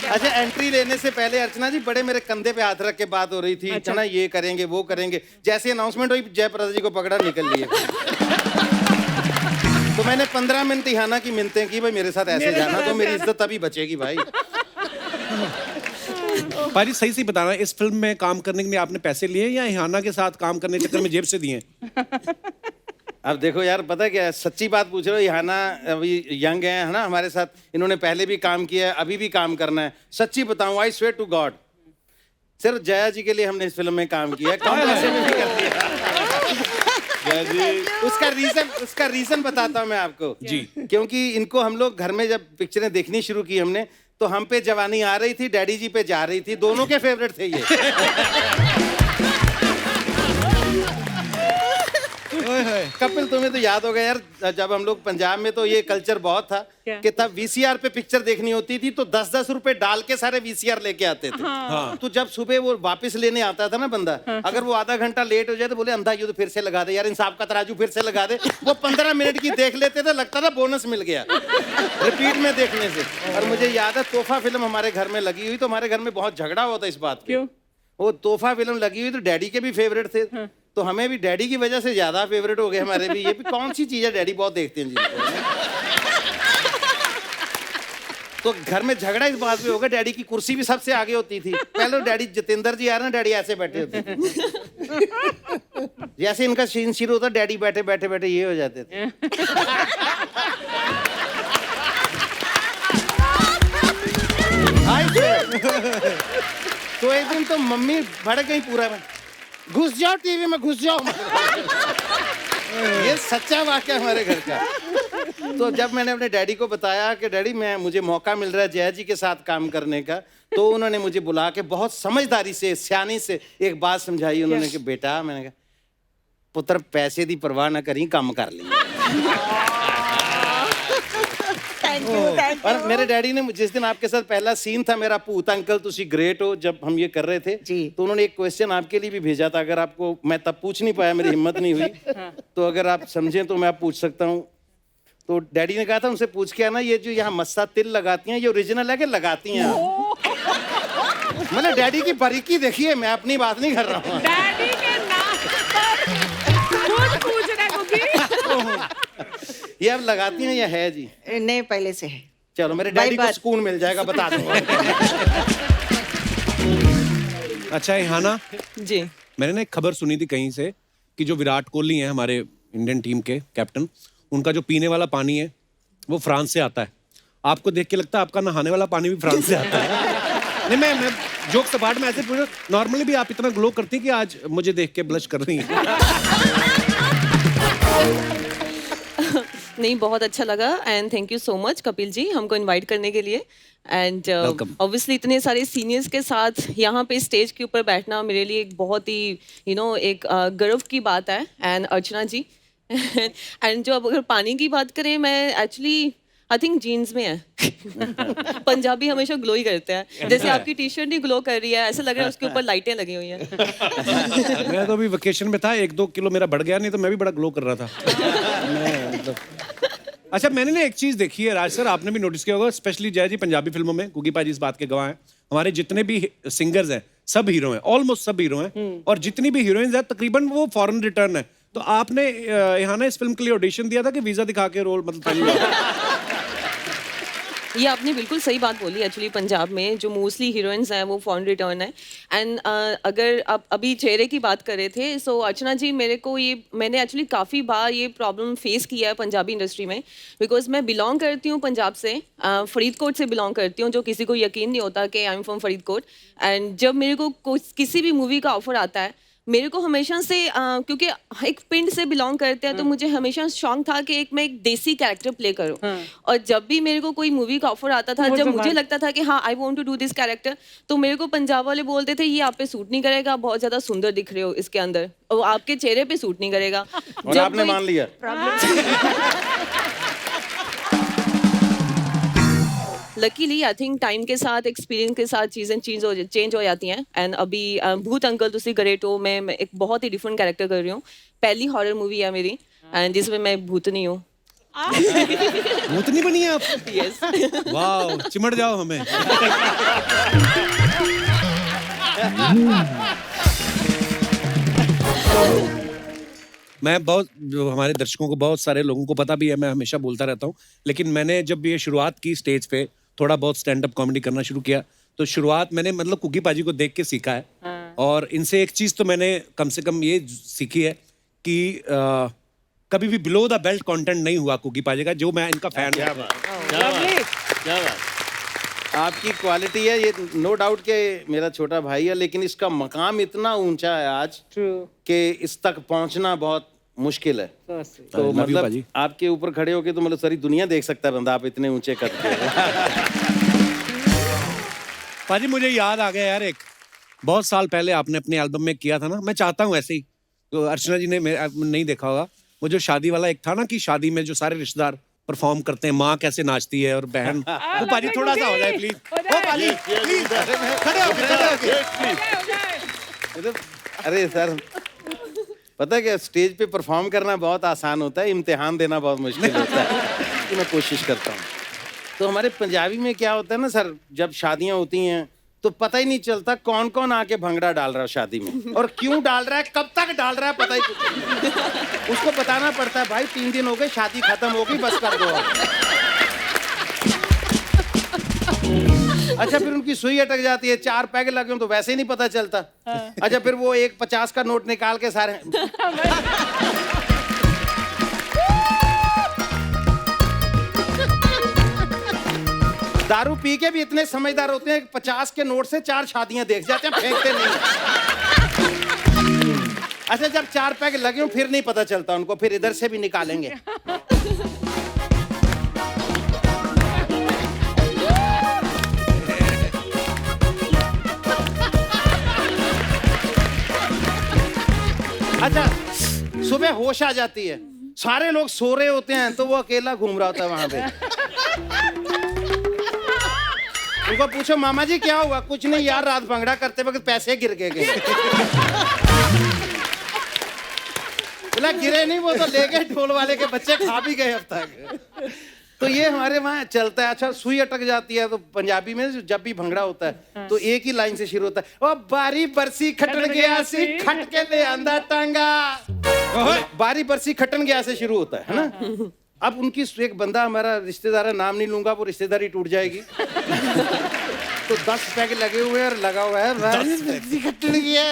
अच्छा, एंट्री लेने से पहले अर्चना जी बड़े मेरे कंधे पे हाथ रख के बात हो रही थी। अच्छा, ना ये करेंगे वो करेंगे, जैसे अनाउंसमेंट हुई जयप्रदा जी को पकड़ा, निकल लिए। तो मैंने 15 मिनट इहाना की मिन्नतें की, भाई मेरे साथ ऐसे जाना तो मेरी इज्जत तभी बचेगी भाई। बाजी सही से बताना, इस फिल्म में काम करने के लिए आपने पैसे लिए या इहाना के साथ काम करने के चक्कर में जेब से दिए? अब देखो यार, पता है क्या, सच्ची बात पूछ रहे हो। इहाना अभी यंग है ना हमारे साथ, इन्होंने पहले भी काम किया है, अभी भी काम करना है। सच्ची बताऊं, आई स्वेयर टू गॉड, सिर्फ जया जी के लिए हमने इस फिल्म में काम किया है, कम पैसे में भी कर दिया। जया जी, उसका रीजन बताता हूं मैं आपको जी। क्योंकि इनको हम लोग घर में जब पिक्चरें देखनी शुरू की हमने, तो हम पे जवानी आ रही थी, डैडी जी पे जा रही थी, दोनों के फेवरेट थे ये। कपिल, तुम्हें तो याद होगा यार, जब हम लोग पंजाब में तो ये कल्चर बहुत था कि तब वीसीआर पे पिक्चर देखनी होती थी तो 10-10 रुपए डाल के सारे वीसीआर लेके आते थे। हाँ। तो जब सुबह वो वापस लेने आता था ना बंदा, अगर वो आधा घंटा लेट हो जाए तो बोले अंधा यू तो फिर से लगा दे यार, इंसाफ का तराजू फिर से लगा दे। वो 15 मिनट की देख लेते थे, लगता था बोनस मिल गया रिपीट में देखने से। और मुझे याद है, तोहफा फिल्म हमारे घर में लगी हुई तो हमारे घर में बहुत झगड़ा हुआ था इस बात पे। वो तोहफा फिल्म लगी हुई तो डैडी के भी फेवरेट थे, तो हमें भी डैडी की वजह से ज्यादा फेवरेट हो गए हमारे भी। ये भी कौन सी चीज है, डैडी बहुत देखते हैं जी। तो घर में झगड़ा इस बात पे होगा, डैडी की कुर्सी भी सबसे आगे होती थी। पहले डैडी जितेंद्र जी आ रहे ना, डैडी ऐसे बैठे होते थे। जैसे इनका सीन शुरू होता, डैडी बैठे बैठे बैठे ये हो जाते थे। तो एक दिन तो मम्मी भड़क गई पूरा में, घुस जाओ टीवी में, घुस जाओ। ये सच्चा वाक्य हमारे घर का। तो जब मैंने अपने डैडी को बताया कि डैडी मुझे मौका मिल रहा है जया जी के साथ काम करने का, तो उन्होंने मुझे बुला के बहुत समझदारी से, सियानी से एक बात समझाई उन्होंने कि बेटा, मैंने कहा पुत्र पैसे दी परवाह ना करी, काम कर ली। और मेरे डैडी ने जिस दिन आपके साथ पहला सीन था मेरा, भूत अंकल तुसी ग्रेट हो, जब हम ये कर रहे थे तो उन्होंने एक क्वेश्चन आपके लिए भी भेजा था। अगर आपको, मैं तब पूछ नहीं पाया, मेरी हिम्मत नहीं हुई, तो अगर आप समझें तो मैं आप पूछ सकता हूँ। तो डैडी ने कहा था उनसे पूछ के आना, ये जो यहाँ मस्सा तिल लगाती हैं ये ओरिजिनल है कि लगाती हैं? मतलब डैडी की बारीकी देखिए, मैं अपनी बात नहीं कर रहा हूँ। डैडी के नाम पर खुद पूछ रहा है कुकी। ये अब लगाती हैं या है जी? नहीं, पहले से है। चलो मेरे डैडी को सुकून मिल जाएगा, बता दूंगा। अच्छा इहाना जी, मैंने ना एक खबर सुनी थी कहीं से कि जो विराट कोहली हैं हमारे इंडियन टीम के कैप्टन, उनका जो पीने वाला पानी है वो फ्रांस से आता है। आपको देख के लगता है आपका नहाने वाला पानी भी फ्रांस से आता है? नहीं, मैं जोक सपाट में ऐसे पूछा, नॉर्मली भी आप इतना ग्लो करती हैं कि आज मुझे देख के ब्लश कर रही हैं। नहीं, बहुत अच्छा लगा and thank you so much Kapil ji हमको इनवाइट करने के लिए एंड Welcome. ऑब्वियसली इतने सारे सीनियर्स के साथ यहाँ पे स्टेज के ऊपर बैठना मेरे लिए एक बहुत ही एक गर्व की बात है एंड अर्चना जी एंड जो अब अगर पानी की बात करें मैं एक्चुअली आई थिंक जीन्स में है पंजाबी हमेशा ग्लो ही करते हैं जैसे आपकी टी शर्ट नहीं ग्लो कर रही है ऐसा लग रहा है उसके ऊपर लाइटें लगी हुई हैं मैं तो अभी वेकेशन में था 1-2 किलो मेरा बढ़ गया नहीं तो मैं भी बड़ा ग्लो कर रहा था मैं मतलब अच्छा मैंने ना एक चीज देखी है राज सर आपने भी नोटिस किया होगा स्पेशली जय जी पंजाबी फिल्मों में गुगी पाजी इस बात के गवाह हैं हमारे जितने भी सिंगर्स हैं सब हीरो हैं ऑलमोस्ट सब हीरो हैं और जितनी भी हीरोइंस हैं तकरीबन वो फॉरेन रिटर्न है तो आपने यहाँ ना इस फिल्म के लिए ऑडिशन दिया था कि वीजा दिखा के रोल मतलब पहली बार ये आपने बिल्कुल सही बात बोली एक्चुअली पंजाब में जो मोस्टली हीरोइंस हैं वो फॉरेन रिटर्न है एंड अगर आप अभी चेहरे की बात कर रहे थे सो अर्चना जी मैंने एक्चुअली काफ़ी बार ये प्रॉब्लम फेस किया है पंजाबी इंडस्ट्री में बिकॉज मैं बिलोंग करती हूँ पंजाब से फरीदकोट से बिलोंग करती हूँ जो किसी को यकीन नहीं होता कि I am from Faridkot and जब मेरे को किसी भी मूवी का ऑफर आता है मेरे को हमेशा से क्योंकि एक पिंड से बिलोंग करते हैं तो मुझे हमेशा शौक था कि मैं एक देसी कैरेक्टर प्ले करूं और जब भी मेरे को कोई मूवी का ऑफर आता था जब मुझे लगता था कि हाँ I want to do this character तो मेरे को पंजाब वाले बोलते थे ये आप पे सूट नहीं करेगा बहुत ज्यादा सुंदर दिख रहे हो इसके अंदर और आपके चेहरे पे सूट नहीं करेगा और आपने मान लिया लकीली आई थिंक टाइम के साथ एक्सपीरियंस के साथ चीज़ें चेंज हो जाती हैं एंड अभी भूत अंकल तुसी गरेटो में मैं एक बहुत ही डिफरेंट कैरेक्टर कर रही हूँ पहली हॉरर मूवी है मेरी एंड जिसमें मैं भूतनी हूँ भूतनी बनी है आप यस वाह चिमट जाओ हमें मैं बहुत जो हमारे दर्शकों को बहुत सारे लोगों को पता भी है मैं हमेशा बोलता रहता हूँ लेकिन मैंने जब ये शुरुआत की स्टेज पे थोड़ा बहुत स्टैंड अप कॉमेडी करना शुरू किया तो शुरुआत मैंने मतलब कुकी पाजी को देख के सीखा है और इनसे एक चीज़ तो मैंने कम से कम ये सीखी है कि कभी भी बिलो द बेल्ट कंटेंट नहीं हुआ कुकी पाजी का जो मैं इनका फैन क्या बात आपकी क्वालिटी है ये नो डाउट के मेरा छोटा भाई है लेकिन इसका मकाम इतना ऊंचा है आज कि इस तक पहुंचना बहुत मुश्किल है तो मतलब आपके ऊपर खड़े होके तो मतलब सारी दुनिया देख सकता है बंदा आप इतने ऊंचे कद के पाजी मुझे याद आ गया यार एक बहुत साल पहले आपने अपने एल्बम में किया था ना मैं चाहता हूँ ऐसे ही तो अर्चना जी ने नहीं देखा होगा वो जो शादी वाला एक था ना कि शादी में जो सारे रिश्तेदार परफॉर्म करते हैं माँ कैसे नाचती है और बहन वो पाजी थोड़ा सा हो जाए प्लीज ओ पाजी प्लीज खड़े हो अरे सर पता है क्या स्टेज पे परफॉर्म करना बहुत आसान होता है इम्तिहान देना बहुत मुश्किल होता है कि मैं कोशिश करता हूँ तो हमारे पंजाबी में क्या होता है ना सर जब शादियां होती हैं तो पता ही नहीं चलता कौन कौन आके भंगड़ा डाल रहा है शादी में और क्यों डाल रहा है कब तक डाल रहा है पता ही नहीं उसको बताना पड़ता है भाई 3 दिन हो गए शादी खत्म हो गई बस कर दो अच्छा फिर उनकी सुई अटक जाती है 4 पैग लगे तो वैसे ही नहीं पता चलता अच्छा फिर वो एक 50 का नोट निकाल के सारे दारू पी के भी इतने समझदार होते हैं 50 के नोट से 4 शादियां देख जाते हैं फेंकते नहीं अच्छा जब 4 पैग लगे फिर नहीं पता चलता उनको फिर इधर से भी निकालेंगे अच्छा सुबह होश आ जाती है सारे लोग सो रहे होते हैं तो वो अकेला घूम रहा होता है वहां पे उनको पूछो मामा जी क्या हुआ कुछ नहीं यार रात भंगड़ा करते वक्त पैसे गिर गए बोला गिरे नहीं वो तो ले गए ढोल वाले के बच्चे खा भी गए अब तक तो ये हमारे वहाँ चलता है अच्छा सुई अटक जाती है तो पंजाबी में जब भी भंगड़ा होता है तो एक ही लाइन से शुरू होता है ओ बारी बरसी खटन गया सी खट के ले आंदा टांगा बारी बरसी खटन गया से शुरू होता है ना अब उनकी एक बंदा हमारा रिश्तेदार है नाम नहीं लूंगा वो रिश्तेदारी टूट जाएगी तो 10 पैग लगे हुए और लगा हुआ है खटन गया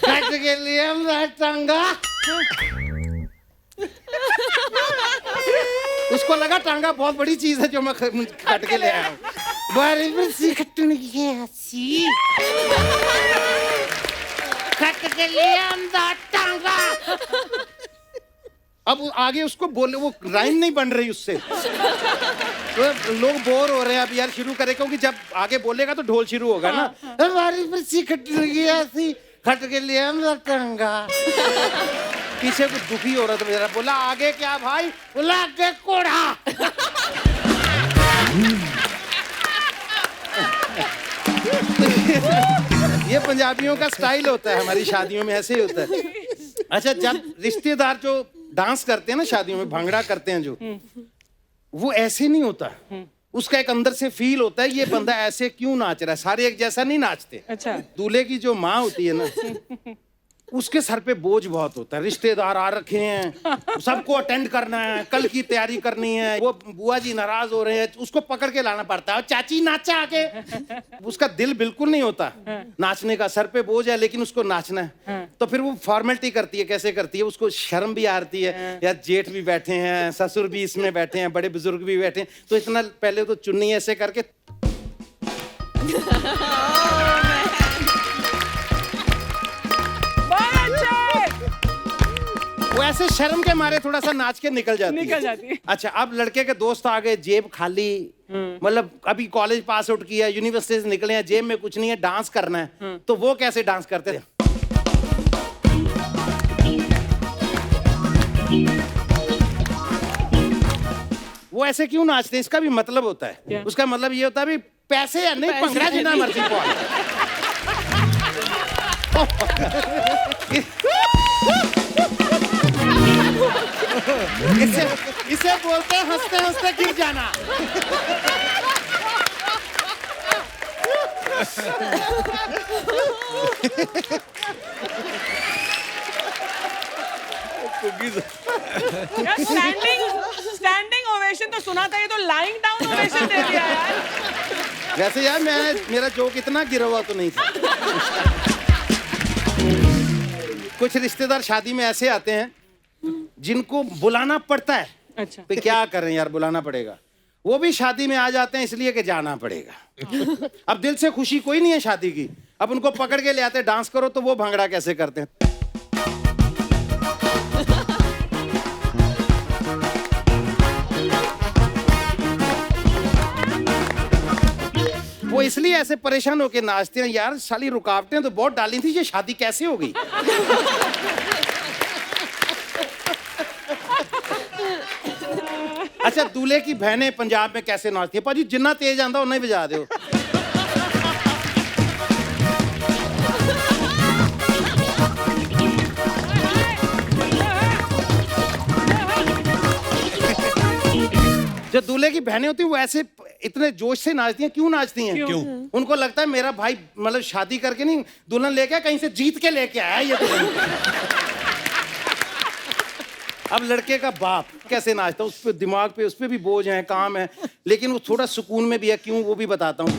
खट के लिए आंदा टांगा उसको लगा टांगा बहुत बड़ी चीज है जो मैं काट के ले आया हूँ बारी बरसी खटन गया सी खट के ले आंदा टांगा अब वो आगे उसको बोले, वो राइम नहीं बन रही उससे। तो लोग बोर हो रहे हैं अब यार, शुरू करें, क्योंकि जब आगे बोलेगा तो ढोल शुरू होगा ना। हमारी पर्ची कट गया थी, खट के लिए हम लटंगा। पीछे कुछ दुखी हो रहा था मेरा, बोला आगे क्या भाई? बोला आगे कोढ़ा। ये पंजाबियों का स्टाइल होता है, हमारी शादियों में ऐसे ही होता है। अच्छा, जब रिश्तेदार जो डांस करते हैं ना शादियों में, भांगड़ा करते हैं जो, वो ऐसे नहीं होता। उसका एक अंदर से फील होता है, ये बंदा ऐसे क्यों नाच रहा है, सारे एक जैसा नहीं नाचते। अच्छा। दूल्हे की जो माँ होती है ना, उसके सर पे बोझ बहुत होता है, रिश्तेदार आ रखे हैं, सबको अटेंड करना है, कल की तैयारी करनी है, वो बुआ जी नाराज हो रहे हैं, उसको पकड़ के लाना पड़ता है, और चाची नाचा आके। उसका दिल बिल्कुल नहीं होता नाचने का, सर पे बोझ है लेकिन उसको नाचना है। तो फिर वो फॉर्मेलिटी करती है, कैसे करती है, उसको शर्म भी आती है, यार जेठ भी बैठे हैं, ससुर भी इसमें बैठे हैं, बड़े बुजुर्ग भी बैठे हैं, तो इतना पहले तो चुन्नी ऐसे करके वो ऐसे शर्म के मारे थोड़ा सा नाच के निकल जाती है। अच्छा, अब लड़के के दोस्त आ गए, जेब खाली, मतलब अभी कॉलेज पास आउट किया, यूनिवर्सिटी से निकले हैं, जेब में कुछ नहीं है, डांस करना है। तो वो कैसे डांस करते हैं? वो ऐसे क्यों नाचते हैं? इसका भी मतलब होता है। उसका मतलब ये होता है भी पैसे है नहीं, पंगड़ा जितना मर्जी इसे बोलते हैं हंसते हंसते गिर जाना। स्टैंडिंग ओवेशन तो सुना था, ये तो लाइंग डाउन ओवेशन दे दिया यार। वैसे यार मेरा जोक इतना गिरा हुआ तो नहीं था। कुछ रिश्तेदार शादी में ऐसे आते हैं जिनको बुलाना पड़ता है। अच्छा। तो क्या करें यार, बुलाना पड़ेगा। वो भी शादी में आ जाते हैं इसलिए कि जाना पड़ेगा। अब दिल से खुशी कोई नहीं है शादी की, अब उनको पकड़ के ले आते, डांस करो, तो वो भांगड़ा कैसे करते हैं? वो इसलिए ऐसे परेशान होके नाचते हैं, यार साली रुकावटें तो बहुत डाली थी, ये शादी कैसे हो गई? अच्छा, दूल्हे की बहनें पंजाब में कैसे नाचती है? पाजी जितना तेज आंदा उतना ही बजा दो। जो दूल्हे की बहनें होती हैं वो ऐसे इतने जोश से नाचती हैं। क्यों नाचती हैं? क्यों? उनको लगता है मेरा भाई मतलब शादी करके नहीं, दुल्हन लेके कहीं से जीत के लेके आया ये दुल्हन। अब लड़के का बाप कैसे नाचता है, उस पे दिमाग पे उस पे भी बोझ है, काम है, लेकिन वो थोड़ा सुकून में भी है। क्यों, वो भी बताता हूँ।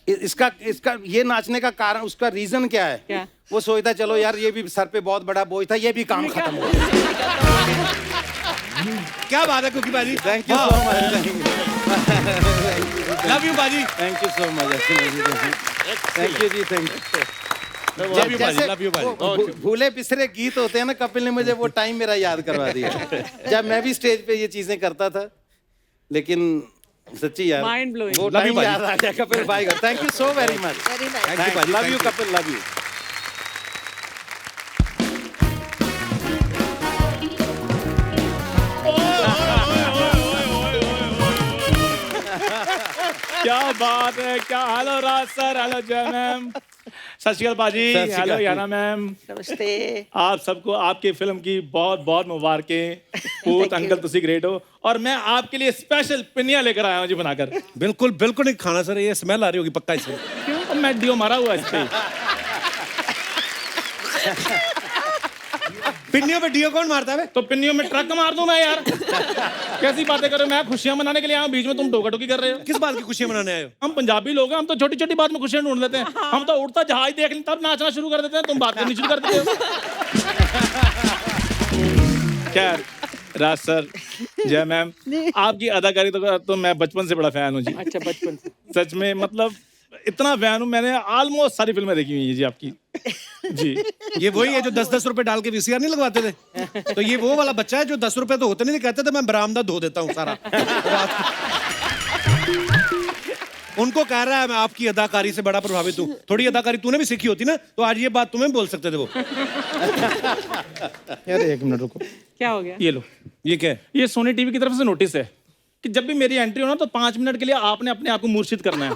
इसका ये नाचने का कारण, उसका रीजन क्या है? क्या? वो सोचता है चलो यार, ये भी सर पे बहुत बड़ा बोझ था, ये भी काम खत्म हो गया। क्या बात है कुकी बाजी। Thank you so much. Love you बाजी। Thank you so much. Thank you ji, thank you. Love you बाजी, लव यू बाजी। भूले बिसरे गीत होते हैं ना, कपिल ने मुझे वो टाइम मेरा याद करवा दिया जब मैं भी स्टेज पे ये चीजें करता था। लेकिन सच्ची यार, Mind blowing. वो टाइम याद आ गया कपिल भाई का। Thank you so very much. Thank you बाजी। Love you Kapil, love you. क्या बात है, क्या hello Raj sir, hello Jay ma'am, Sat Sri अकाल बाजी, सत श्री अकाल। हेलो याना मैम, नमस्ते। आप सबको आपकी फिल्म की बहुत बहुत मुबारकें। पूत अंकल तुसी ग्रेट हो, और मैं आपके लिए स्पेशल पिनिया लेकर आया हूँ जी बनाकर। बिल्कुल बिल्कुल नहीं खाना सर, ये स्मेल आ रही होगी पक्का इससे। क्यों? मैं डियो मारा हुआ इस पे। पिन्नियों पे डियो कौन मारता है? तो पिन्नियों में ट्रक मार दूं मैं यार? कैसी बातें कर रहे हो? मैं खुशियां मनाने के लिए आया हूं, बीच में तुम टोका टोकी कर रहे हो। किस बात की खुशियां मनाने आए हो? हम पंजाबी लोग हैं, हम तो छोटी छोटी बात में खुशियां ढूंढ लेते हैं। हम तो उड़ता जहाज देख लें तब नाचना शुरू कर देते हैं, तुम बात करनी शुरू कर देते हो। खैर, राज सर, जय मैम, आपकी अदाकारी तो मैं बचपन से बड़ा फैन हूँ जी। अच्छा, बचपन से। सच में, मतलब इतना फैन हूँ, मैंने ऑलमोस्ट सारी फिल्में देखी हुई है जी आपकी। जी, ये वही है जो 10-10 रुपए डाल के वीसीआर नहीं लगवाते थे? तो ये वो वाला बच्चा है जो 10 रुपए तो होते नहीं थे, कहते थे मैं बरामदा धो देता हूँ सारा। उनको कह रहा है मैं आपकी अदाकारी से बड़ा प्रभावित हूँ। थोड़ी अदाकारी तूने भी सीखी होती ना तो आज ये बात तुम्हें बोल सकते थे वो। यार एक मिनट रुको, क्या हो गया? ये लो। ये क्या है? ये सोनी टीवी की तरफ से नोटिस है कि जब भी मेरी एंट्री हो ना तो 5 मिनट के लिए आपने अपने आप को मूर्छित करना है।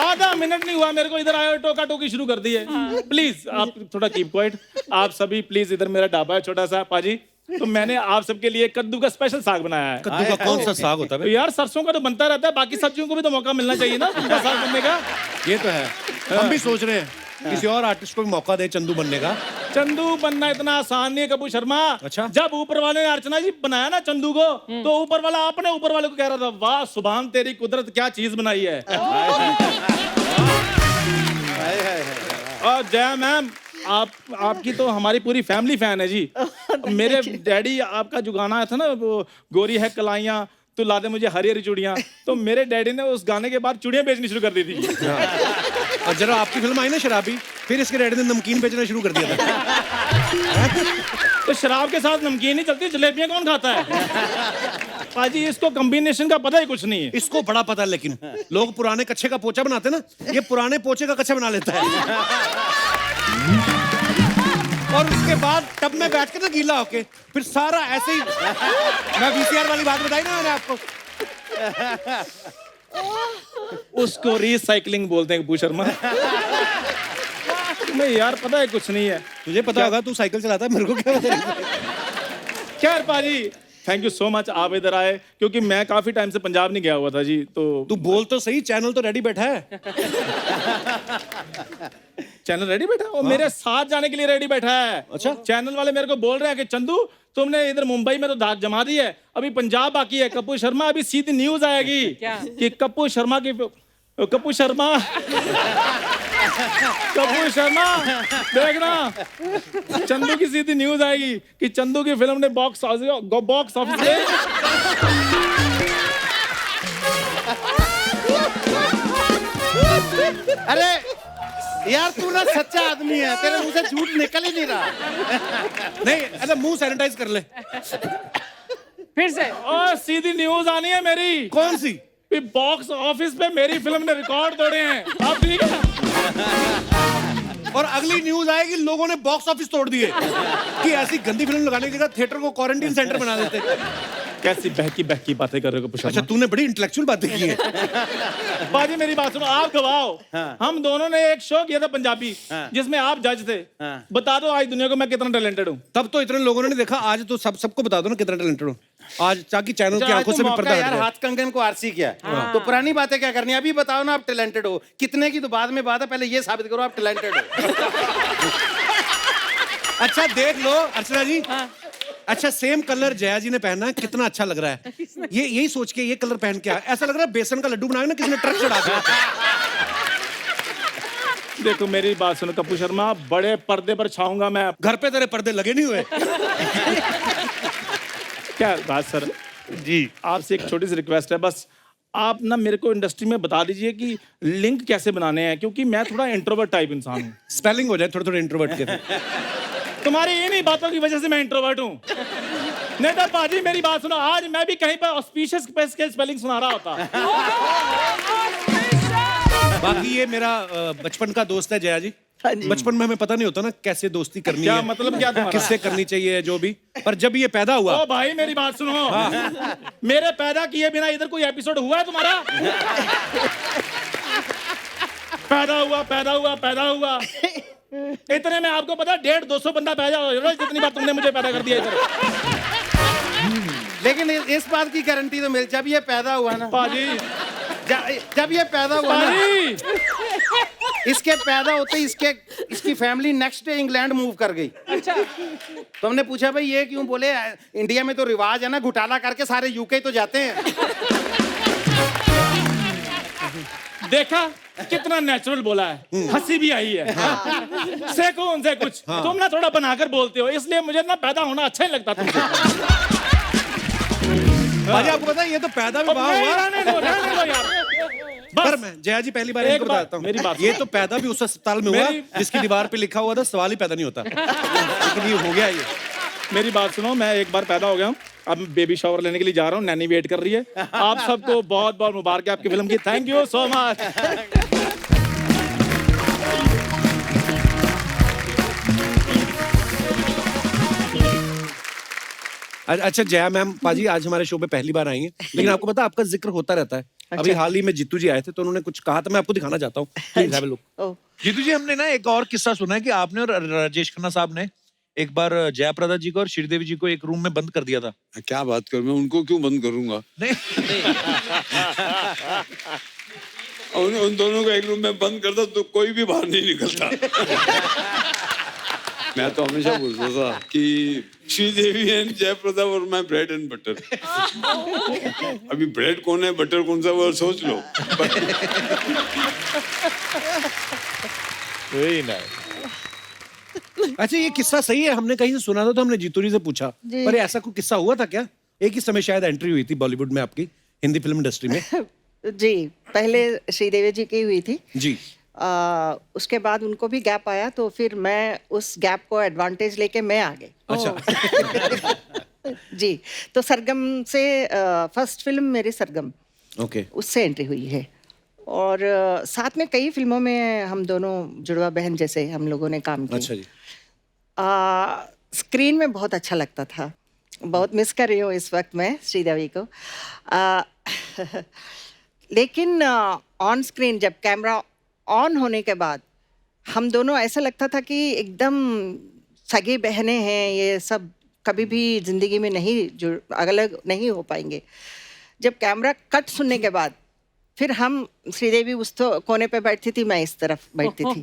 आधा मिनट नहीं हुआ मेरे को, इधर आए टोका टोकी शुरू कर दी है। प्लीज आप थोड़ा कीप क्वाइट। आप सभी प्लीज, इधर मेरा ढाबा है छोटा सा पाजी, तो मैंने आप सबके लिए कद्दू का स्पेशल साग बनाया है। कद्दू का कौन सा साग होता है तो बे? यार सरसों का तो बनता रहता है, बाकी सब्जियों को भी तो मौका मिलना चाहिए ना उनका साग बनने का। ये तो है, हम भी सोच रहे हैं किसी और आर्टिस्ट को भी मौका दे चंदू बनने का। चंदू बनना इतना आसान नहीं है कपूर शर्मा। अच्छा। जब ऊपर वाले ने अर्चना जी बनाया ना चंदू को, तो ऊपर वाला अपने ऊपर वाले को कह रहा था, वाह सुभान तेरी कुदरत क्या चीज बनाई है। और जय मैम, आपकी तो हमारी पूरी फैमिली फैन है जी। मेरे डैडी, आपका जो गाना आया था ना वो गोरी है कलाइयाँ तो ला दे मुझे हरी हरी चूड़ियाँ, तो मेरे डैडी ने उस गाने के बाद चूड़ियाँ बेचनी शुरू कर दी थी। और जरा आपकी फिल्म आई ना शराबी, फिर इसके डैडी ने नमकीन बेचना शुरू कर दिया था। तो शराब के साथ नमकीन ही चलती, जलेबियाँ कौन खाता है? पाजी इसको कॉम्बिनेशन का पता ही कुछ नहीं है। इसको बड़ा पता है, लेकिन लोग पुराने कच्चे का पोचा बनाते ना, ये पुराने पोचे का कच्चा बना लेता है। और उसके बाद टब में बैठ के ना गीला होके फिर सारा ऐसे ही, मैं वीसीआर वाली बात बताई ना मैंने आपको, उसको रिसाइकलिंग बोलते हैं कपूर शर्मा। नहीं यार पता है कुछ नहीं है। तुझे पता होगा, तू साइकिल चलाता है, मेरे को क्या पता। खैर पाजी, थैंक यू सो मच, आप इधर आए, क्योंकि मैं काफी टाइम से पंजाब नहीं गया हुआ था जी। तो तू बोल तो सही, चैनल तो रेडी बैठा है। चैनल रेडी बैठा है, और मेरे साथ जाने के लिए रेडी बैठा है। अच्छा। चैनल वाले मेरे को बोल रहे हैं कि चंदू तुमने इधर मुंबई में तो धाक जमा दी है, अभी पंजाब बाकी है। कपूर शर्मा अभी सीधी न्यूज आएगी कि कपूर शर्मा देखना, चंदू की सीधी न्यूज आएगी कि चंदू की फिल्म ने बॉक्स ऑफिस में अरे यार तू ना सच्चा आदमी है, तेरे मुंह से झूठ निकल ही नहीं रहा। नहीं, अरे मुंह सैनिटाइज कर ले। फिर से। और सीधी न्यूज आनी है मेरी। कौन सी? बॉक्स ऑफिस पे मेरी फिल्म ने रिकॉर्ड तोड़े हैं। आप ठीक है? और अगली न्यूज आएगी लोगों ने बॉक्स ऑफिस तोड़ दिए कि ऐसी गंदी फिल्म लगाने की जगह थिएटर को क्वारंटीन सेंटर बना देते। कैसी बहकी बातें कर रहे हो? अच्छा, तूने बड़ी इंटेलेक्चुअल बातें की हैं। बाजी मेरी बात सुनो, आप गवाओ। हम दोनों ने एक शो किया था पंजाबी, जिसमें आप जज थे। बता दो आज दुनिया को मैं कितना टैलेंटेड हूँ। तब तो इतने लोगों ने नहीं देखा, आज तो सबको बता दो ना कितना टैलेंटेड हूँ आज, ताकि चैनल की आंखों से भी पर्दा हट यार जाए। हाथ कंगन को आरसी किया, तो पुरानी बातें क्या करनी है? अभी बताओ ना आप टैलेंटेड हो कितने की, तो बाद में बात है, पहले ये साबित करो आप टैलेंटेड हो। अच्छा देख लो अर्चना जी, अच्छा सेम कलर जया जी ने पहना है, कितना अच्छा लग रहा है। ये यही सोच के ये कलर पहन के आया, ऐसा लग रहा है बेसन का लड्डू बनाया ना किसी ने ट्रक चढ़ा दिया। देखो मेरी बात सुनो कपूर शर्मा, बड़े पर्दे पर छाऊंगा मैं। घर पे तेरे पर्दे लगे नहीं हुए। क्या बात सर जी, आपसे एक छोटी सी रिक्वेस्ट है बस, आप ना मेरे को इंडस्ट्री में बता दीजिए कि लिंक कैसे बनाने हैं, क्योंकि मैं थोड़ा इंट्रोवर्ट टाइप इंसान हूँ। स्पेलिंग हो जाए थोड़े थोड़े इंट्रोवर्ट के। तुम्हारी इन्हीं बातों की वजह से मैं इंट्रोवर्ट हूँ। नहीं तो बाजी मेरी बात सुनो, आज मैं भी कहीं पर ऑस्पिशियस के स्पेलिंग सुना रहा होता। बाकी ये मेरा बचपन का दोस्त है जया जी। बचपन में हमें पता नहीं होता ना कैसे दोस्ती करनी क्या है, मतलब क्या तुम्हारा? किससे करनी चाहिए जो भी, पर जब ये पैदा हुआ। ओ भाई मेरी बात सुनो, मेरे पैदा किए बिना इधर कोई एपिसोड हुआ है तुम्हारा? पैदा हुआ इतने में आपको पता 150-200 बंदा पैदा हो रहा है, जितनी बार तुमने मुझे पैदा कर दिया इधर। लेकिन इस बात की गारंटी तो मिल, जब ये पैदा हुआ ना पाजी, जब ये पैदा हुआ ना, इसके पैदा होते इसकी family next day England move कर गई। अच्छा। तो हमने पूछा भाई ये क्यों? बोले इंडिया में तो रिवाज है ना, घोटाला करके सारे यूके तो जाते हैं। देखा कितना नेचुरल बोला है, हंसी भी आई है। सीखो उनसे कुछ। तुम ना थोड़ा बनाकर बोलते हो, इसलिए मुझे ना पैदा होना अच्छा नहीं लगता तुमसे। भाजी आपको पता है ये तो पैदा भी वहाँ हुआ। रहने दो यार। पर मैं जया जी पहली बार इनको बताता हूँ, मेरी बात ये तो पैदा भी उस अस्पताल में हुआ जिसकी दीवार पे लिखा हुआ था सवाल ही पैदा नहीं होता, लेकिन ये हो गया। ये मेरी बात सुनो, मैं एक बार पैदा हो गया हूँ, अब बेबी शावर लेने के लिए जा रहा हूँ, नैनी वेट कर रही है। आप सबको बहुत बहुत मुबारक है आपकी फिल्म की। Thank you so much. अच्छा जया मैम पाजी आज हमारे शो पे पहली बार आई हैं, लेकिन आपको पता है आपका जिक्र होता रहता है। अभी हाल ही में जीतू जी आए थे तो उन्होंने कुछ कहा था, मैं आपको दिखाना चाहता हूँ। Please have a look. Jeetu ji, हमने ना एक और किस्सा सुना है कि आपने और राजेश खन्ना साहब ने एक बार जयाप्रदा जी को और श्रीदेवी जी को एक रूम में बंद कर दिया था। क्या बात कर, मैं उनको क्यों बंद करूंगा? नहीं उन दोनों को एक रूम में बंद करता तो कोई भी बाहर नहीं निकलता। मैं तो हमेशा बोलता था कि श्रीदेवी एंड जयप्रदा और मैं ब्रेड एंड बटर। अभी ब्रेड कौन है, बटर कौन सा, वो सोच लो। वही ना। अच्छा ये किस्सा सही है? हमने कहीं से सुना था तो हमने जीतू जी से पूछा, पर ऐसा कोई किस्सा हुआ था क्या? एक ही समय शायद एंट्री हुई थी बॉलीवुड में आपकी, हिंदी फिल्म इंडस्ट्री में। जी, पहले श्रीदेवी जी की हुई थी जी। उसके बाद उनको भी गैप आया तो फिर मैं उस गैप को एडवांटेज लेके मैं आ गई। अच्छा। जी, तो सरगम से फर्स्ट फिल्म मेरी सरगम, ओके, उससे एंट्री हुई है। और साथ में कई फिल्मों में हम दोनों जुड़वा बहन जैसे हम लोगों ने काम किया। अच्छा जी। स्क्रीन में बहुत अच्छा लगता था, बहुत मिस कर रही हूँ इस वक्त मैं श्रीदेवी को। लेकिन ऑन स्क्रीन जब कैमरा ऑन होने के बाद हम दोनों ऐसा लगता था कि एकदम सगी बहनें हैं, ये सब कभी भी ज़िंदगी में नहीं अलग नहीं हो पाएंगे। जब कैमरा कट सुनने के बाद फिर हम श्रीदेवी उस तो कोने पे बैठती थी, मैं इस तरफ बैठती थी,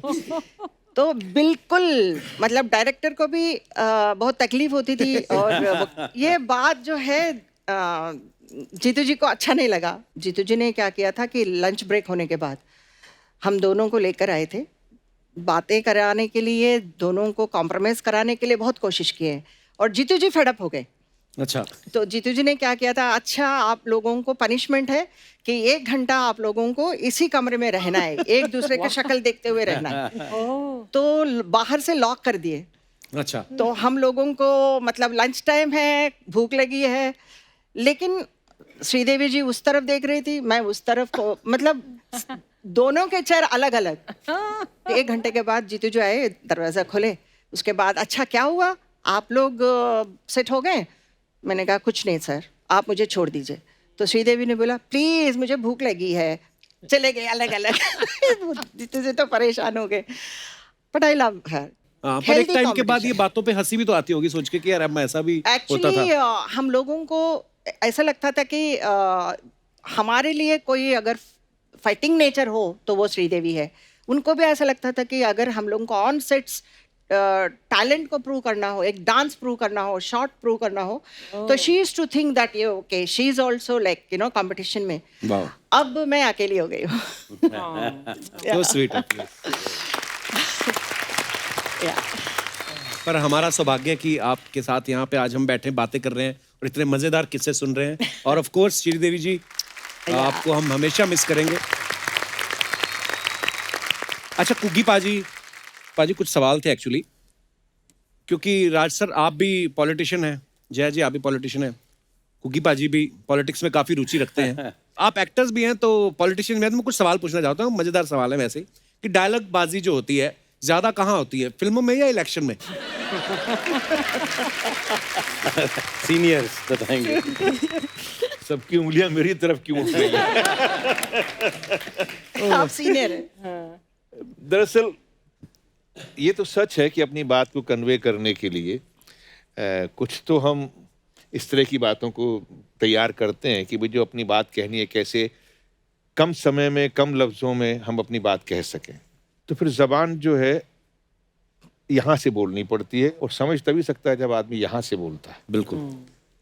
तो बिल्कुल मतलब डायरेक्टर को भी बहुत तकलीफ होती थी। और ये बात जो है जीतू जी को अच्छा नहीं लगा। जीतू जी ने क्या किया था कि लंच ब्रेक होने के बाद हम दोनों को लेकर आए थे, बातें कराने के लिए, दोनों को कॉम्प्रोमाइज़ कराने के लिए बहुत कोशिश किए और जीतू जी फेडअप हो गए। अच्छा, तो जीतू जी ने क्या किया था, अच्छा आप लोगों को पनिशमेंट है कि 1 घंटा आप लोगों को इसी कमरे में रहना है, एक दूसरे की शक्ल देखते हुए रहना है। तो बाहर से लॉक कर दिए। अच्छा, तो हम लोगों को मतलब लंच टाइम है, भूख लगी है, लेकिन श्रीदेवी जी उस तरफ देख रही थी, मैं उस तरफ को, मतलब दोनों के चेहरे अलग अलग। 1 घंटे के बाद जीतू जी आए, दरवाज़ा खोले, उसके बाद अच्छा क्या हुआ, आप लोग सेट हो गए? मैंने कहा कुछ नहीं सर, आप मुझे छोड़ दीजिए। तो श्रीदेवी ने बोला प्लीज़ मुझे भूख लगी है, चले गए अलग अलग। जीतू जी तो परेशान हो गए, बट आई लव हर। पर एक टाइम के बाद ये बातों पे हंसी भी तो आती होगी सोच के कि यार अब ऐसा भी होता था। एक्चुअली हम लोगों को ऐसा लगता था कि हमारे लिए कोई अगर फाइटिंग नेचर हो तो वो श्रीदेवी है। उनको भी ऐसा लगता था कि अगर हम लोगों को ऑन सेट्स टैलेंट को प्रूव करना हो, एक डांस प्रूव करना हो, शॉट प्रूव करना हो, तो she is to think that ये okay, she is also like you know competition में। अब मैं अकेली हो गई हूँ। तो स्वीट है। पर हमारा सौभाग्य है कि आपके साथ यहाँ पे आज हम बैठे बातें कर रहे हैं और इतने मजेदार किस्से सुन रहे हैं। और ऑफ कोर्स श्रीदेवी जी आपको हम हमेशा मिस करेंगे। अच्छा कुगी पाजी कुछ सवाल थे एक्चुअली, क्योंकि राज सर आप भी पॉलिटिशियन हैं, जया जी आप भी पॉलिटिशियन हैं, कुगी पाजी भी पॉलिटिक्स में काफी रुचि रखते हैं, आप एक्टर्स भी हैं तो पॉलिटिशियन में। तो मैं कुछ सवाल पूछना चाहता हूँ, मजेदार सवाल है वैसे, कि डायलॉग बाजी जो होती है ज्यादा कहाँ होती है, फिल्मों में या इलेक्शन में? सीनियर्स बताएंगे। सबकी उंगलियां मेरी तरफ क्यों उठ रही हैं? आप सीनियर हैं। दरअसल ये तो सच है कि अपनी बात को कन्वे करने के लिए कुछ तो हम इस तरह की बातों को तैयार करते हैं कि भाई जो अपनी बात कहनी है कैसे कम समय में कम लफ्ज़ों में हम अपनी बात कह सकें। तो फिर ज़बान जो है यहाँ से बोलनी पड़ती है और समझ तभी सकता है जब आदमी यहाँ से बोलता है। बिल्कुल।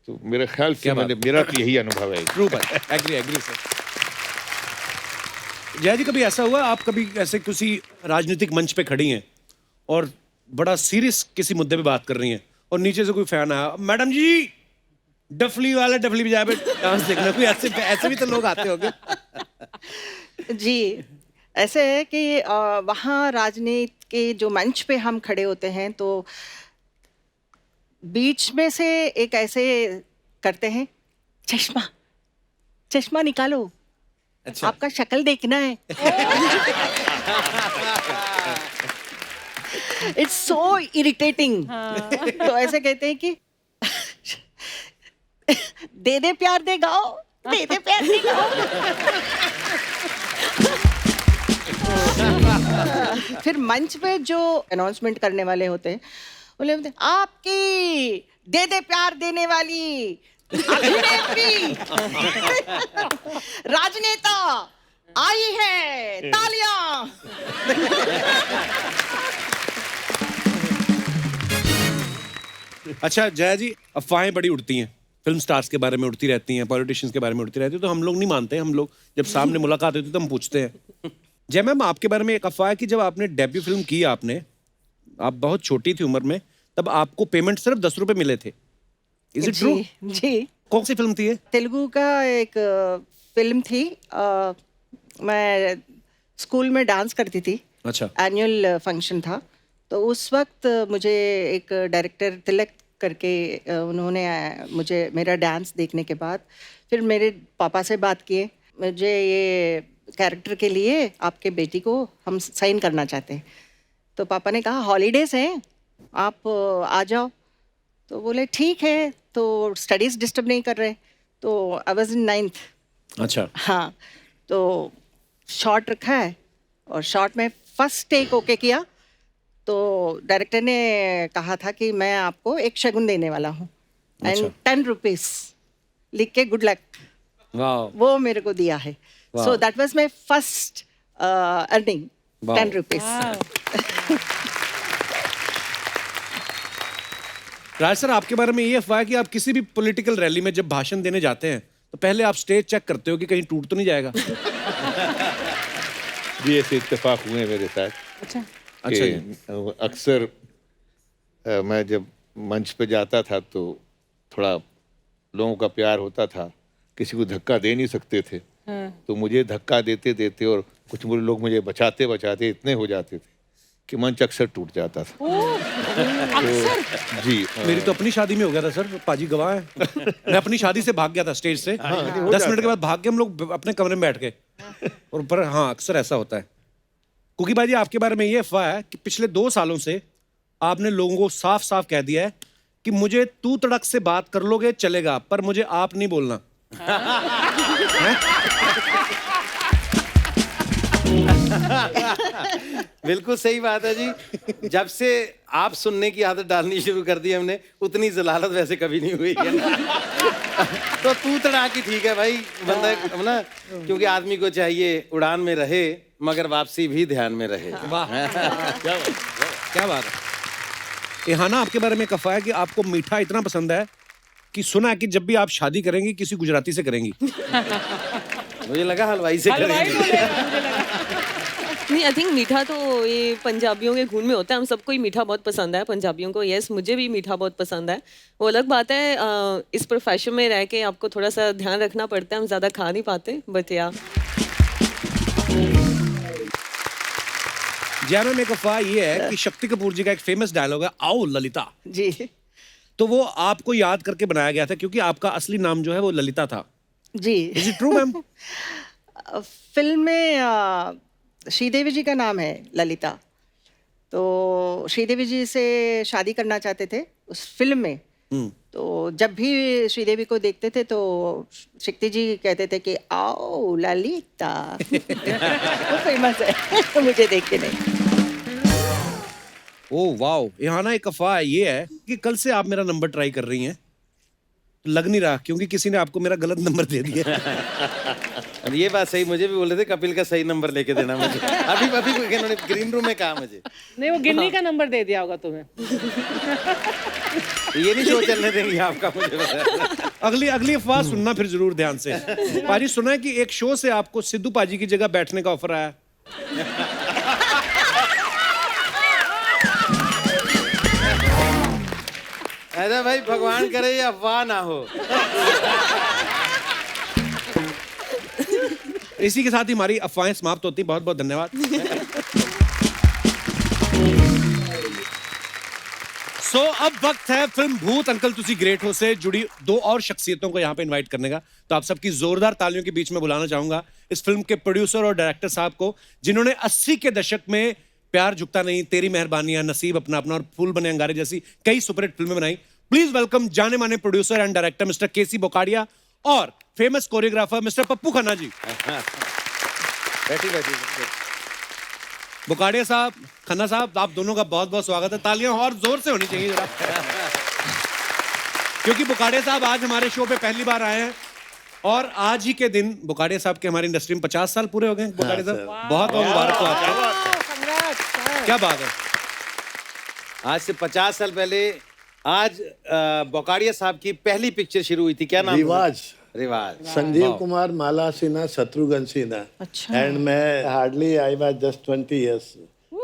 तो मेरे ख्याल से मेरा तो यही अनुभव है। ट्रू बात, एग्री सर। जया जी, कभी ऐसा हुआ आप कभी ऐसे किसी राजनीतिक मंच पे खड़ी हैं और बड़ा सीरियस किसी मुद्दे पे बात कर रही हैं और नीचे से कोई फैन आया, मैडम जी डफली वाला डफली बजा पे डांस देखना, कोई ऐसे भी तो लोग आते होंगे? जी, ऐसे है कि वहाँ राजनीति के जो मंच पे हम खड़े होते हैं तो बीच में से एक ऐसे करते हैं, चश्मा निकालो, अच्छा। आपका शक्ल देखना है। It's so irritating. तो ऐसे कहते हैं कि दे दे प्यार दे गाओ, दे दे प्यार दे गाओ। फिर मंच पे जो अनाउंसमेंट करने वाले होते हैं बोले आपकी दे दे प्यार देने वाली अभिनेत्री राजनेता आई है, तालियां। अच्छा जया जी, अफवाहें बड़ी उड़ती हैं, फिल्म स्टार्स के बारे में उड़ती रहती हैं, पॉलिटिशियंस के बारे में उड़ती रहती है, तो हम लोग नहीं मानते। हम लोग जब सामने मुलाकात होती है तो हम पूछते हैं। जय मैम, आपके बारे में एक अफवाह है कि जब आपने डेब्यू फिल्म की, आप बहुत छोटी थी उम्र में, तब आपको पेमेंट सिर्फ 10 रुपए मिले थे। Is it true? जी। कौन सी फिल्म थी ये? तेलुगु का एक फिल्म थी। मैं स्कूल में डांस करती थी। अच्छा। एनुअल फंक्शन था, तो उस वक्त मुझे एक डायरेक्टर तिलक करके उन्होंने मुझे मेरा डांस देखने के बाद फिर मेरे पापा से बात किए, मुझे ये कैरेक्टर के लिए आपके बेटी को हम साइन करना चाहते हैं। तो पापा ने कहा हॉलीडेज हैं, आप आ जाओ। तो बोले ठीक है, तो स्टडीज़ डिस्टर्ब नहीं कर रहे। तो आई वाज इन 9th। अच्छा। हाँ, तो शॉट रखा है और शॉट में फर्स्ट टेक ओके किया तो डायरेक्टर ने कहा था कि मैं आपको एक शगुन देने वाला हूँ एंड 10 रुपीज़ लिख के गुड लक, वो मेरे को दिया है। So that was my first earning, 10 rupees. Raj sir, आपके बारे में ये अफवाह है कि आप किसी भी पॉलिटिकल रैली में जब भाषण देने जाते हैं तो पहले आप स्टेज चेक करते हो कि कहीं टूट तो नहीं जाएगा। जी, ऐसे इत्तेफाक हुए मेरे साथ। अच्छा। अच्छा। अक्सर मैं जब मंच पे जाता था तो थोड़ा लोगों का प्यार होता था, किसी को धक्का दे नहीं सकते थे। तो मुझे धक्का देते देते और कुछ लोग मुझे बचाते बचाते इतने हो जाते थे कि मंच अक्सर टूट जाता था। तो जी, मेरी तो अपनी शादी में हो गया था सर, पाजी गवाह है। मैं अपनी शादी से भाग गया था स्टेज से। 10 मिनट के बाद भाग के हम लोग अपने कमरे में बैठ गए। और पर हाँ, अक्सर ऐसा होता है। कुकी बाजी, आपके बारे में ये अफवाह है कि पिछले 2 सालों से आपने लोगों को साफ साफ कह दिया है कि मुझे तू तड़क से बात कर लोगे चलेगा, पर मुझे आप नहीं बोलना। बिल्कुल सही बात है जी। जब से आप सुनने की आदत डालनी शुरू कर दी हमने, उतनी जलालत वैसे कभी नहीं हुई है। तो तू तड़ा की ठीक है भाई, बंदा ना, क्योंकि आदमी को चाहिए उड़ान में रहे मगर वापसी भी ध्यान में रहे। वाह, क्या बात है। इहाना, आपके बारे में एक अफवाह है कि आपको मीठा इतना पसंद है कि सुना है कि जब भी आप शादी करेंगी किसी गुजराती से करेंगी। मुझे लगा हलवाई से करेंगे। नहीं, आई थिंक मीठा तो ये पंजाबियों के खून में होता है। हम सबको ही मीठा बहुत पसंद है, पंजाबियों को। यस, मुझे भी मीठा बहुत पसंद है। वो अलग बात है, इस प्रोफेशन में रह के आपको थोड़ा सा ध्यान रखना पड़ता है, हम ज़्यादा खा नहीं पाते। बट या जय मैम, एक अफवाह ये है कि शक्ति कपूर जी का एक फेमस डायलॉग है, आओ ललिता। जी। तो वो आपको याद करके बनाया गया था क्योंकि आपका असली नाम जो है वो ललिता था। जी। Is it true ma'am? फिल्म में श्रीदेवी जी का नाम है ललिता, तो श्रीदेवी जी से शादी करना चाहते थे उस फिल्म में। तो जब भी श्रीदेवी को देखते थे तो शक्ति जी कहते थे कि आओ ललिता। वो फेमस है मुझे देख के नहीं। Oh wow. यहाँ ना एक अफवाह ये है कि कल से आप मेरा नंबर ट्राई कर रही हैं, लग नहीं रहा क्योंकि किसी ने आपको मेरा गलत नंबर दे दिया। ये बात सही, मुझे भी बोल रहे थे कपिल का सही नंबर लेके देना मुझे। अभी इन्होंने ग्रीन रूम में कहा मुझे। नहीं, वो गिन्नी का नंबर दे दिया होगा तुम्हें। ये नहीं शो चलने देंगे आपका, मुझे अगली अगली अफवाह सुनना फिर जरूर ध्यान से। पाजी सुना है कि एक शो से आपको सिद्धू पाजी की जगह बैठने का ऑफर आया। अरे भाई भगवान करे ये अफवाह ना हो। इसी के साथ ही हमारी अफवाहें समाप्त होती। बहुत बहुत धन्यवाद। सो अब वक्त है फिल्म भूत अंकल तुसी ग्रेट हो से जुड़ी दो और शख्सियतों को यहाँ पे इनवाइट करने का। तो आप सबकी जोरदार तालियों के बीच में बुलाना चाहूंगा इस फिल्म के प्रोड्यूसर और डायरेक्टर साहब को, जिन्होंने 80 के दशक में प्यार झुकता नहीं, तेरी मेहरबानियां, नसीब अपना अपना और फूल बने अंगारे जैसी कई सुपरहिट फिल्में बनाई। प्लीज वेलकम जाने माने producer and director mister KC Bokadia और famous choreographer mister Pappu Khanna ji. बैठी। बोकाडिया साहब, खन्ना साहब, आप दोनों का बहुत बहुत स्वागत है। तालियां और जोर से होनी चाहिए जरा, क्योंकि बोकाडिया साहब आज हमारे शो पे पहली बार आए हैं और आज ही के दिन बोकाडिया साहब के हमारी इंडस्ट्री में 50 साल पूरे हो गए। बोकाडिया साहब बहुत बहुत मुबारक हो आपको। क्या बात है। आज से 50 साल पहले आज बोकाडिया साहब की पहली पिक्चर शुरू हुई थी। क्या नाम? रिवाज। संजीव कुमार, माला सिन्हा, शत्रुघ्न सिन्हा। अच्छा। एंड मैं hardly I was just 20 years.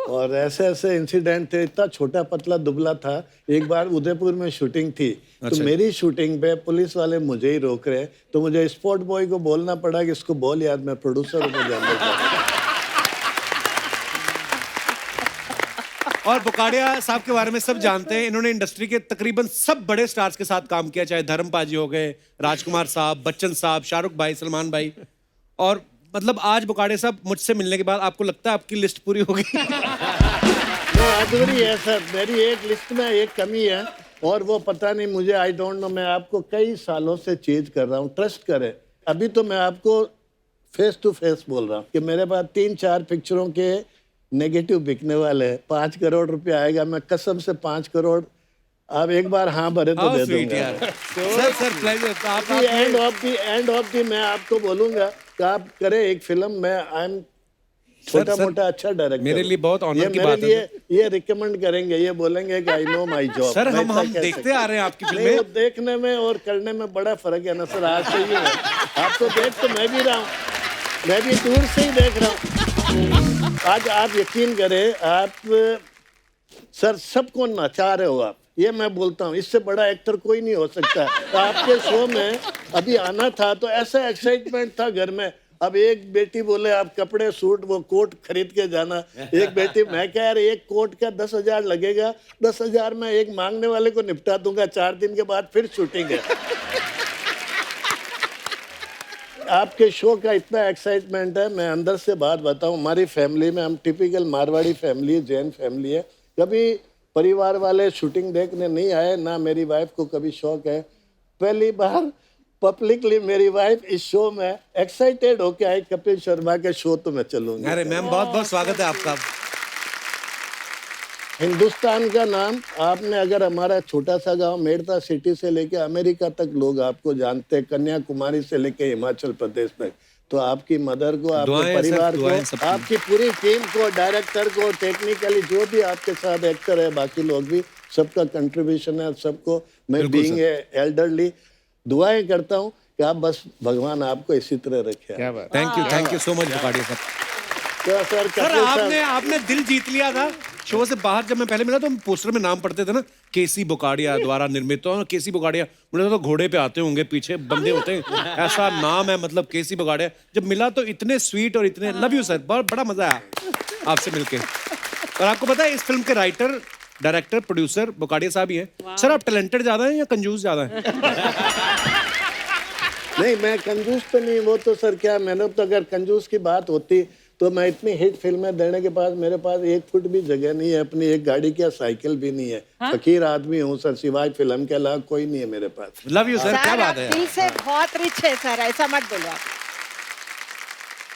और ऐसे ऐसे इंसिडेंट थे। इतना छोटा पतला दुबला था। एक बार उदयपुर में शूटिंग थी, तो मेरी शूटिंग पे पुलिस वाले मुझे ही रोक रहे, तो मुझे स्पोर्ट बॉय को बोलना पड़ा कि इसको बोल यार मैं प्रोड्यूसर हूँ, जानता। और बोकाडिया साहब के बारे में सब जानते हैं। इन्होंने इंडस्ट्री के तकरीबन सब बड़े स्टार्स के साथ काम किया, चाहे धर्म पाजी हो गए, राजकुमार साहब, बच्चन साहब, शाहरुख भाई, सलमान भाई। और मतलब आज बोकाडिया साहब मुझसे मिलने के बाद आपको लगता है आपकी लिस्ट पूरी हो गई? अधूरी है सर, मेरी एक लिस्ट में एक कमी है और वो पता नहीं मुझे, आई डोंट नो। मैं आपको कई सालों से चेंज कर रहा हूँ, ट्रस्ट करें। अभी तो मैं आपको फेस टू फेस बोल रहा हूँ कि मेरे पास 3-4 पिक्चरों के नेगेटिव बिकने वाले हैं। 5 करोड़ रुपया आएगा, मैं कसम से 5 करोड़ आप एक बार हाँ भरे तो दे दूंगा। Sir pleasure. End of the मैं आपको बोलूंगा कि आप करें एक फिल्म में। आई एम छोटा मोटा अच्छा डायरेक्टर। मेरे लिए बहुत ऑनर की बात है। ये रिकमेंड करेंगे, ये बोलेंगे कि I know my job. Sir हम देखते आ रहे हैं आपकी फिल्में। देखने में और करने में बड़ा फर्क है ना सर। आज से ही है, आपको देख तो मैं भी रहा हूँ, मैं भी दूर से ही देख रहा हूँ। आज आप यकीन करें, आप सर सबको नचा रहे हो आप, ये मैं बोलता हूँ। इससे बड़ा एक्टर कोई नहीं हो सकता। तो आपके शो में अभी आना था तो ऐसा एक्साइटमेंट था घर में। अब एक बेटी बोले आप कपड़े सूट वो कोट खरीद के जाना, एक बेटी मैं कह रही एक कोट का 10,000 लगेगा, 10,000 में एक मांगने वाले को निपटा दूंगा, 4 दिन के बाद फिर शूटिंग है। आपके शो का इतना एक्साइटमेंट है। मैं अंदर से बात बताऊं, हमारी फैमिली में हम typical Marwari family, Jain family है। कभी परिवार वाले शूटिंग देखने नहीं आए, ना मेरी वाइफ को कभी शौक है। पहली बार पब्लिकली मेरी वाइफ इस शो में एक्साइटेड होके आई, कपिल शर्मा के शो तो मैं चलूंगा। अरे मैम बहुत बहुत स्वागत है आपका। हिंदुस्तान का नाम आपने, अगर हमारा छोटा सा गांव मेड़ता सिटी से लेके अमेरिका तक लोग आपको जानते हैं, कन्याकुमारी से लेके हिमाचल प्रदेश तक, तो आपकी मदर को, आपके परिवार को, आपकी पूरी टीम को, डायरेक्टर को, टेक्निकली जो भी आपके साथ एक्टर है, बाकी लोग भी, सबका कंट्रीब्यूशन है। सबको मैं बीइंग एल्डरली दुआएं करता हूँ कि आप बस भगवान आपको इसी तरह रखे। Thank you so much Bokadia साहब। सर आपने दिल जीत लिया था। शो से बाहर जब मैं पहले मिला तो हम पोस्टर में नाम पढ़ते थे ना, केसी बोकाडिया द्वारा निर्मित। तो केसी बोकाडिया, मुझे तो घोड़े पे आते होंगे, पीछे बंदे होते हैं, ऐसा नाम है मतलब केसी बोकाडिया। जब मिला तो इतने स्वीट और इतने लव यू सर, बहुत बड़ा मजा आया आपसे मिलके। और आपको पता है इस फिल्म के राइटर, डायरेक्टर, प्रोड्यूसर बोकाडिया साहब ही हैं। सर आप टैलेंटेड ज्यादा हैं या कंजूस ज्यादा हैं? नहीं, मैं कंजूस तो नहीं। वो तो सर क्या, मैंने तो अगर कंजूस की बात होती तो मैं इतनी हिट फिल्में देने के बाद मेरे पास 1 फुट भी जगह नहीं है, अपनी एक गाड़ी की साइकिल भी नहीं है। फकीर आदमी हूँ सर, सिवाय फिल्म के अलावा कोई नहीं है मेरे पास। लव यू सर, क्या बात है। दिल से बहुत रिच है सर, ऐसा मत बोलो आप।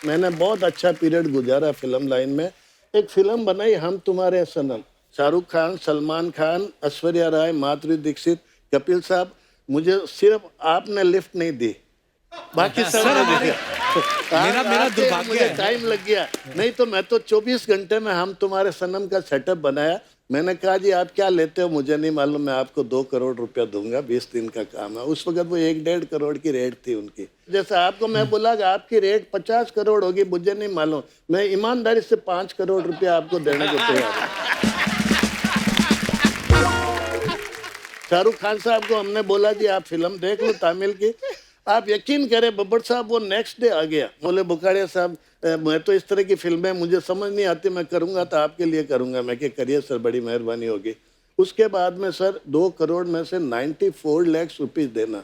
मैंने बहुत अच्छा पीरियड गुजारा फिल्म लाइन में। एक फिल्म बनाई हम तुम्हारे सनम, शाहरुख खान, सलमान खान, ऐश्वर्या राय, माधुरी दीक्षित, कपिल साहब। मुझे सिर्फ आपने लिफ्ट नहीं दी, बाकी सब मेरा दुर्भाग्य है। टाइम लग गया, नहीं तो मैं तो 24 घंटे में हम तुम्हारे सनम का सेटअप बनाया। मैंने कहा जी आप क्या लेते हो, मुझे नहीं मालूम, मैं आपको 2 करोड़ रुपया दूंगा, 20 दिन का काम है। उस वक्त वो 1-1.5 करोड़ की रेट थी उनकी। जैसे आपको मैं बोला कि आपकी रेट 50 करोड़ होगी, मुझे नहीं मालूम, मैं ईमानदारी से 5 करोड़ रुपया आपको देने को तैयार हूँ। शाहरुख खान साहब को हमने बोला जी आप फिल्म देख लो तमिल की। आप यकीन करें बब्बर साहब वो नेक्स्ट डे आ गया, बोले बुखाड़िया साहब मैं तो इस तरह की फिल्में मुझे समझ नहीं आती, मैं करूंगा तो आपके लिए करूंगा। मैं क्या करिए सर, बड़ी मेहरबानी होगी। उसके बाद में सर 2 करोड़ में से 94 लाख रुपीस देना।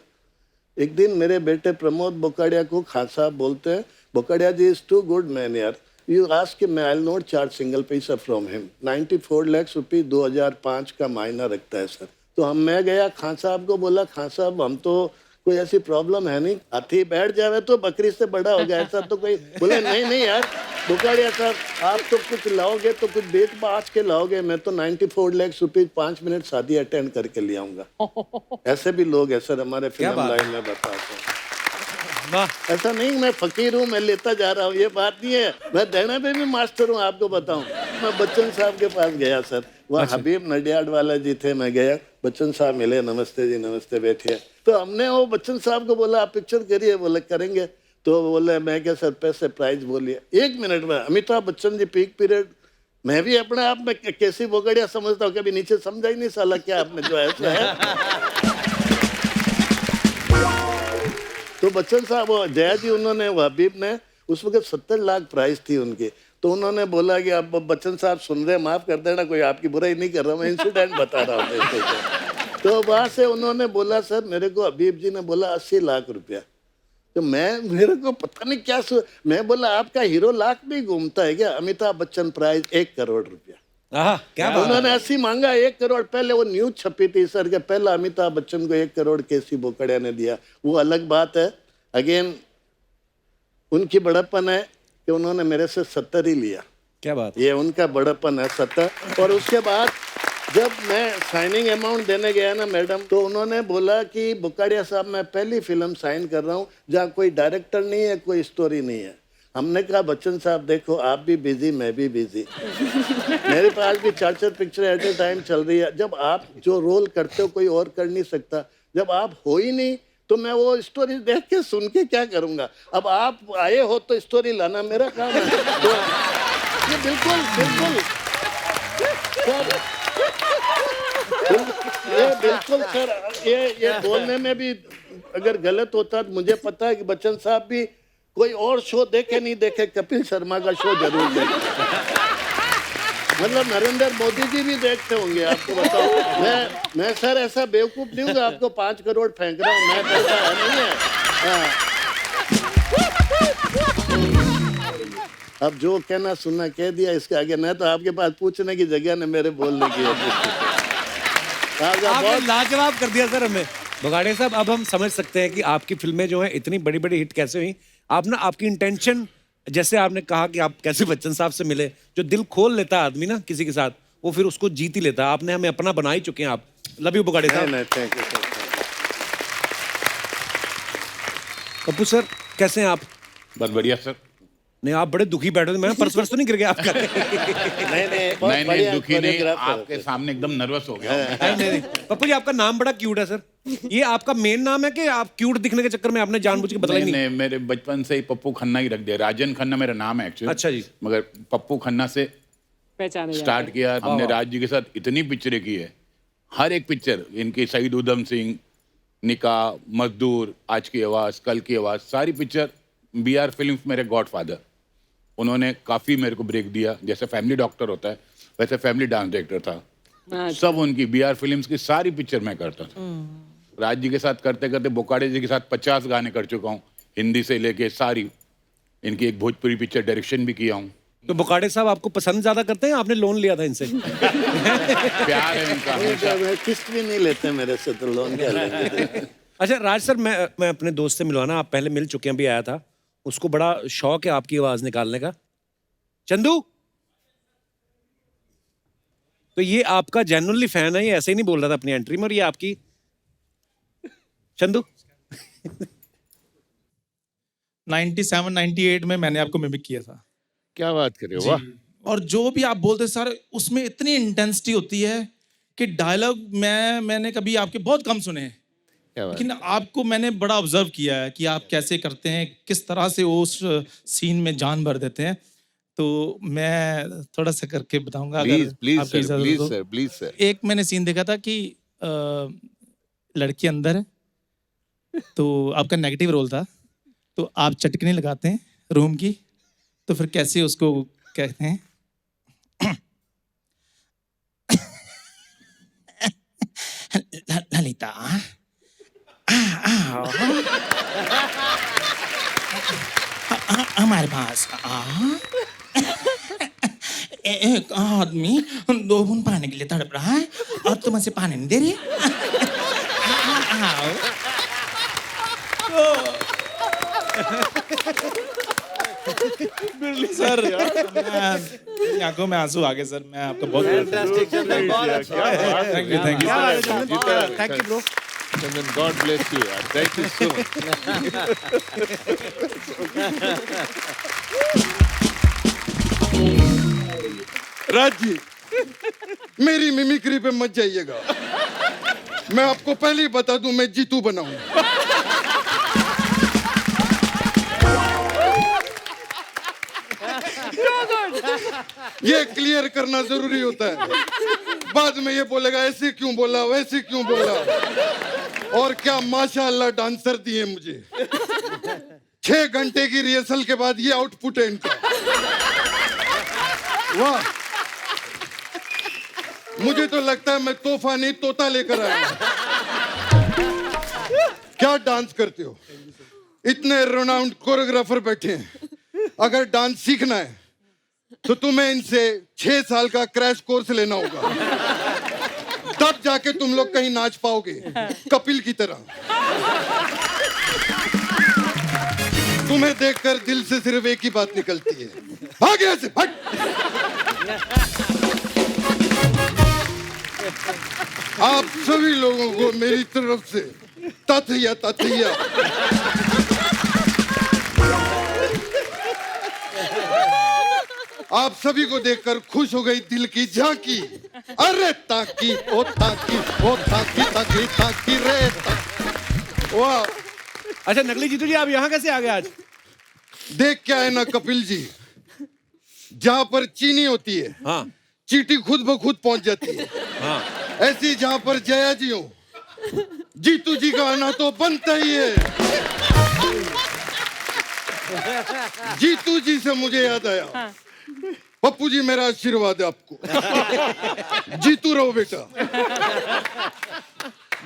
एक दिन मेरे बेटे प्रमोद बोकाड़िया को खान साहब बोलते हैं, बोकाड़िया जी इज टू गुड मैन यार, यू आस्क मैं I will not charge single पैसा फ्रॉम हिम। 94 लाख रुपीस 2005 का मायना रखता है सर। तो मैं गया खान साहब को बोला, खान साहब हम तो कोई ऐसी प्रॉब्लम है नहीं, हाथी बैठ जावे तो बकरी से बड़ा हो गया, ऐसा तो कोई। बोले नहीं यार बुखाड़िया साहब आप तो कुछ लाओगे तो कुछ बेच बाच के लाओगे, मैं तो 94 लाख रुपीस 5 मिनट शादी अटेंड करके ले आऊंगा। ऐसे भी लोग है सर हमारे फिल्म लाइन में, बताते हैं। ऐसा नहीं मैं फकीर हूँ, मैं लेता जा रहा हूँ, ये बात नहीं है। मैं देने पे भी मास्टर हूँ, आपको बताऊं। मैं बच्चन साहब के पास गया सर, वहाँ हबीब नडियाड वाला जी थे, मैं गया, बच्चन साहब मिले, नमस्ते जी नमस्ते, बैठिए। तो हमने वो बच्चन साहब को बोला आप पिक्चर करिए, बोले करेंगे। तो बोले मैं क्या सर पैसे प्राइस बोलिए। 1 मिनट में अमिताभ बच्चन जी पीक पीरियड, मैं भी अपने आप में कैसी बोगड़िया समझता हूँ, कभी नीचे समझा ही नहीं साला क्या आपने जो ऐसा है। तो बच्चन साहब वो जया जी उन्होंने हबीब ने उस वक्त 70 लाख प्राइस थी उनकी। तो उन्होंने बोला कि आप बच्चन साहब सुन रहे, माफ कर देना, कोई आपकी बुराई नहीं कर रहा, मैं इंसिडेंट बता रहा हूँ। तो वहां से उन्होंने बोला सर मेरे को हबीब जी ने बोला 80 लाख रुपया। तो मेरे को पता नहीं क्या मैं बोला आपका हीरो लाख में घूमता है क्या? अमिताभ बच्चन प्राइस 1 करोड़ रुपया। क्या उन्होंने 80 मांगा, 1 करोड़। पहले वो न्यूज छपी थी सर के पहला अमिताभ बच्चन को 1 करोड़ केसी बोकड़िया ने दिया, वो अलग बात है। अगेन उनकी बड़प्पन है कि उन्होंने मेरे से 70 ही लिया। क्या बात, ये उनका बड़प्पन है 70। और उसके बाद जब मैं साइनिंग अमाउंट देने गया ना मैडम, तो उन्होंने बोला कि बुकाड़िया साहब मैं पहली फिल्म साइन कर रहा हूँ जहाँ कोई डायरेक्टर नहीं है, कोई स्टोरी नहीं है। हमने कहा बच्चन साहब देखो आप भी बिजी, मैं भी बिजी, मेरे पास भी 4-4 पिक्चर एट ए टाइम चल रही है। जब आप जो रोल करते हो कोई और कर नहीं सकता, जब आप हो ही नहीं तो मैं वो स्टोरी देख के सुन के क्या करूंगा। अब आप आए हो तो स्टोरी लाना मेरा काम है। तो ये बिल्कुल सर, ये बोलने में भी अगर गलत होता तो मुझे पता है कि बच्चन साहब भी कोई और शो देखे नहीं देखे, कपिल शर्मा का शो जरूर देखे। मतलब नरेंद्र मोदी जी भी देखते होंगे, आपको बताओ। मैं सर ऐसा बेवकूफ नहीं हूँ आपको 5 करोड़ फेंक रहा हूँ, मैं पैसा है नहीं है। अब जो कहना सुनना कह दिया, इसके आगे मैं तो आपके पास पूछने की जगह ने मेरे बोलने की। आपने लाजवाब कर दिया सर हमें। बगाड़े साहब अब हम समझ सकते हैं कि आपकी फिल्में जो हैं इतनी बड़ी बड़ी हिट कैसे हुई। आप ना आपकी इंटेंशन, जैसे आपने कहा कि आप कैसे बच्चन साहब से मिले, जो दिल खोल लेता है आदमी ना किसी के साथ, वो फिर उसको जीत ही लेता है। आपने हमें अपना बना ही चुके हैं आप। लव यू बगाड़े साहब। Thank you sir. Pappu sir कैसे हैं आप? बहुत बढ़िया सर। नहीं आप बड़े दुखी बैठे थे, मैं पर्स वर्स तो नहीं गिर गया आपका? नहीं दुखी नहीं, आपके सामने एकदम नर्वस हो गया। नहीं पप्पू जी आपका नाम बड़ा क्यूट है सर। ये आपका मेन नाम है कि आप क्यूट दिखने के चक्कर में आपने जानबूझ के बदला ही नहीं? मेरे बचपन से ही पप्पू खन्ना ही रख दिया। राजन खन्ना मेरा नाम है एक्चुअली। अच्छा जी। मगर पप्पू खन्ना से पहचाने स्टार्ट किया हमने। राज जी के साथ इतनी पिक्चरें की है, हर एक पिक्चर इनकी, शहीद उधम सिंह, निकाह, मजदूर, आज की आवाज़, कल की आवाज़, सारी पिक्चर। BR फिल्म्स मेरे गॉडफादर, उन्होंने काफ़ी मेरे को ब्रेक दिया। जैसे फैमिली डॉक्टर होता है वैसे फैमिली डांस डायरेक्टर था। सब उनकी BR फिल्म्स की सारी पिक्चर मैं करता था। राज जी के साथ करते करते बोकाड़े जी के साथ 50 गाने कर चुका हूँ, हिंदी से लेके सारी। इनकी एक भोजपुरी पिक्चर डायरेक्शन भी किया हूँ। तो बोकाड़े साहब आपको पसंद ज्यादा करते हैं? आपने लोन लिया था इनसे? प्यार है इनका। किस्त भी नहीं लेते मेरे से, तो लोन क्या लेंगे। अच्छा राज सर, मैं अपने दोस्त से मिलवाना, आप पहले मिल चुके हैं, भी आया था, उसको बड़ा शौक है आपकी आवाज निकालने का। चंदू, तो ये आपका जेन्युइनली फैन है, ये ऐसे ही नहीं बोल रहा था अपनी एंट्री में, और ये आपकी चंदू 97-98 में मैंने आपको मिमिक किया था। क्या बात कर रहे हो? वाह। और जो भी आप बोलते सर उसमें इतनी इंटेंसिटी होती है कि डायलॉग मैंने कभी आपके बहुत कम सुने हैं, क्या बात लेकिन आपको मैंने बड़ा ऑब्जर्व किया है कि आप कैसे करते हैं, किस तरह से उस सीन में जान भर देते हैं। तो मैं थोड़ा सा करके बताऊंगा अगर प्लीज प्लीज आपकी सर, इजाजत प्लीज हो। Sir, please sir. एक मैंने सीन देखा था कि लड़की अंदर है, तो आपका नेगेटिव रोल था, तो आप चटकनी लगाते हैं रूम की, तो फिर कैसे उसको कहते हैं ललिता हमारे पास एक आदमी 2 बूंद पाने के लिए तड़प रहा है और तुम उसे पानी नहीं दे रही। आओ। सर आंखों में आंसू आ गए सर, मैं आपका बहुत thank you thank you bro. Chandan, God bless you यार, thank you so much. Raj ji, मेरी मिमिक्री पे मत जाइएगा। मैं आपको पहले ही बता दूं, मैं जीतू बनाऊं। ये क्लियर करना जरूरी होता है। बाद में ये बोलेगा ऐसे क्यों बोला, वैसे क्यों बोला। और क्या माशाअल्लाह डांसर दिए मुझे। 6 घंटे की रिहर्सल के बाद ये आउटपुट है इनका। वाह, मुझे तो लगता है मैं तोहफा नहीं तोता लेकर आया हूं। क्या डांस करते हो, इतने रोनाउंड कोरियोग्राफर बैठे हैं। अगर डांस सीखना है तो तुम्हें इनसे 6 साल का क्रैश कोर्स लेना होगा, तब जाके तुम लोग कहीं नाच पाओगे कपिल की तरह। तुम्हें देखकर दिल से सिर्फ एक ही बात निकलती है, भाग यहाँ से, भाग। आप सभी लोगों को मेरी तरफ से तथैया तथैया। आप सभी को देखकर खुश हो गई दिल की झांकी। अरे ताकी ओ ताकी ओ ताकी ताकी ताकी रे ताकी। वाह। अच्छा नकली जीतू जी, आप यहाँ कैसे आ गए आज? देख क्या है ना कपिल जी, जहाँ पर चीनी होती है, हाँ, चीटी खुद ब खुद पहुंच जाती है। हाँ। ऐसी जहाँ पर जया जी हो, जीतू जी का आना तो बनता ही है। जीतू जी से मुझे याद आया, पप्पू जी मेरा आशीर्वाद है आपको। जीतू रहो बेटा।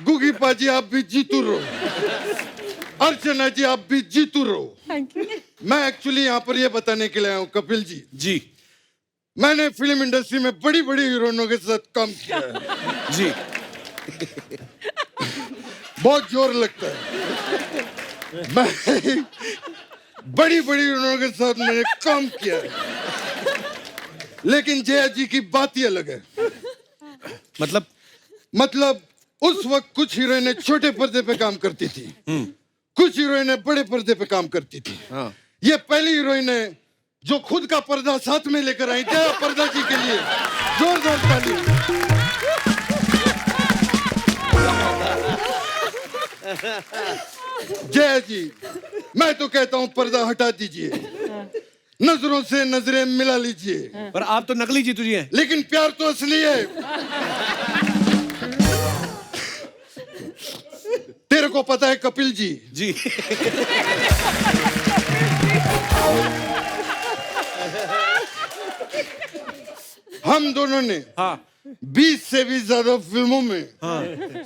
गुगी पाजी आप भी जीतू रहो। अर्चना जी आप भी जीतू रहो। मैं एक्चुअली यहाँ पर ये बताने के लिए आया हूँ कपिल जी। जी। मैंने फिल्म इंडस्ट्री में बड़ी बड़ी हीरोइनों के साथ काम किया है। जी। बहुत जोर लगता है। मैं बड़ी बड़ी हीरोइनों के साथ मैंने काम किया है, लेकिन जया जी की बात ही अलग है। मतलब उस वक्त कुछ हीरोइनें छोटे पर्दे पे काम करती थी, कुछ हीरोइनें बड़े पर्दे पे काम करती थी। हाँ। ये पहली हीरोइन है जो खुद का पर्दा साथ में लेकर आई। जया पर्दा जी के लिए जोरदार ताली। जया जी, मैं तो कहता हूँ पर्दा हटा दीजिए, नजरों से नजरें मिला लीजिए। पर आप तो नकली जीतू जी हैं। लेकिन प्यार तो असली है। तेरे को पता है कपिल जी? जी। हम दोनों ने 20 से भी ज्यादा फिल्मों में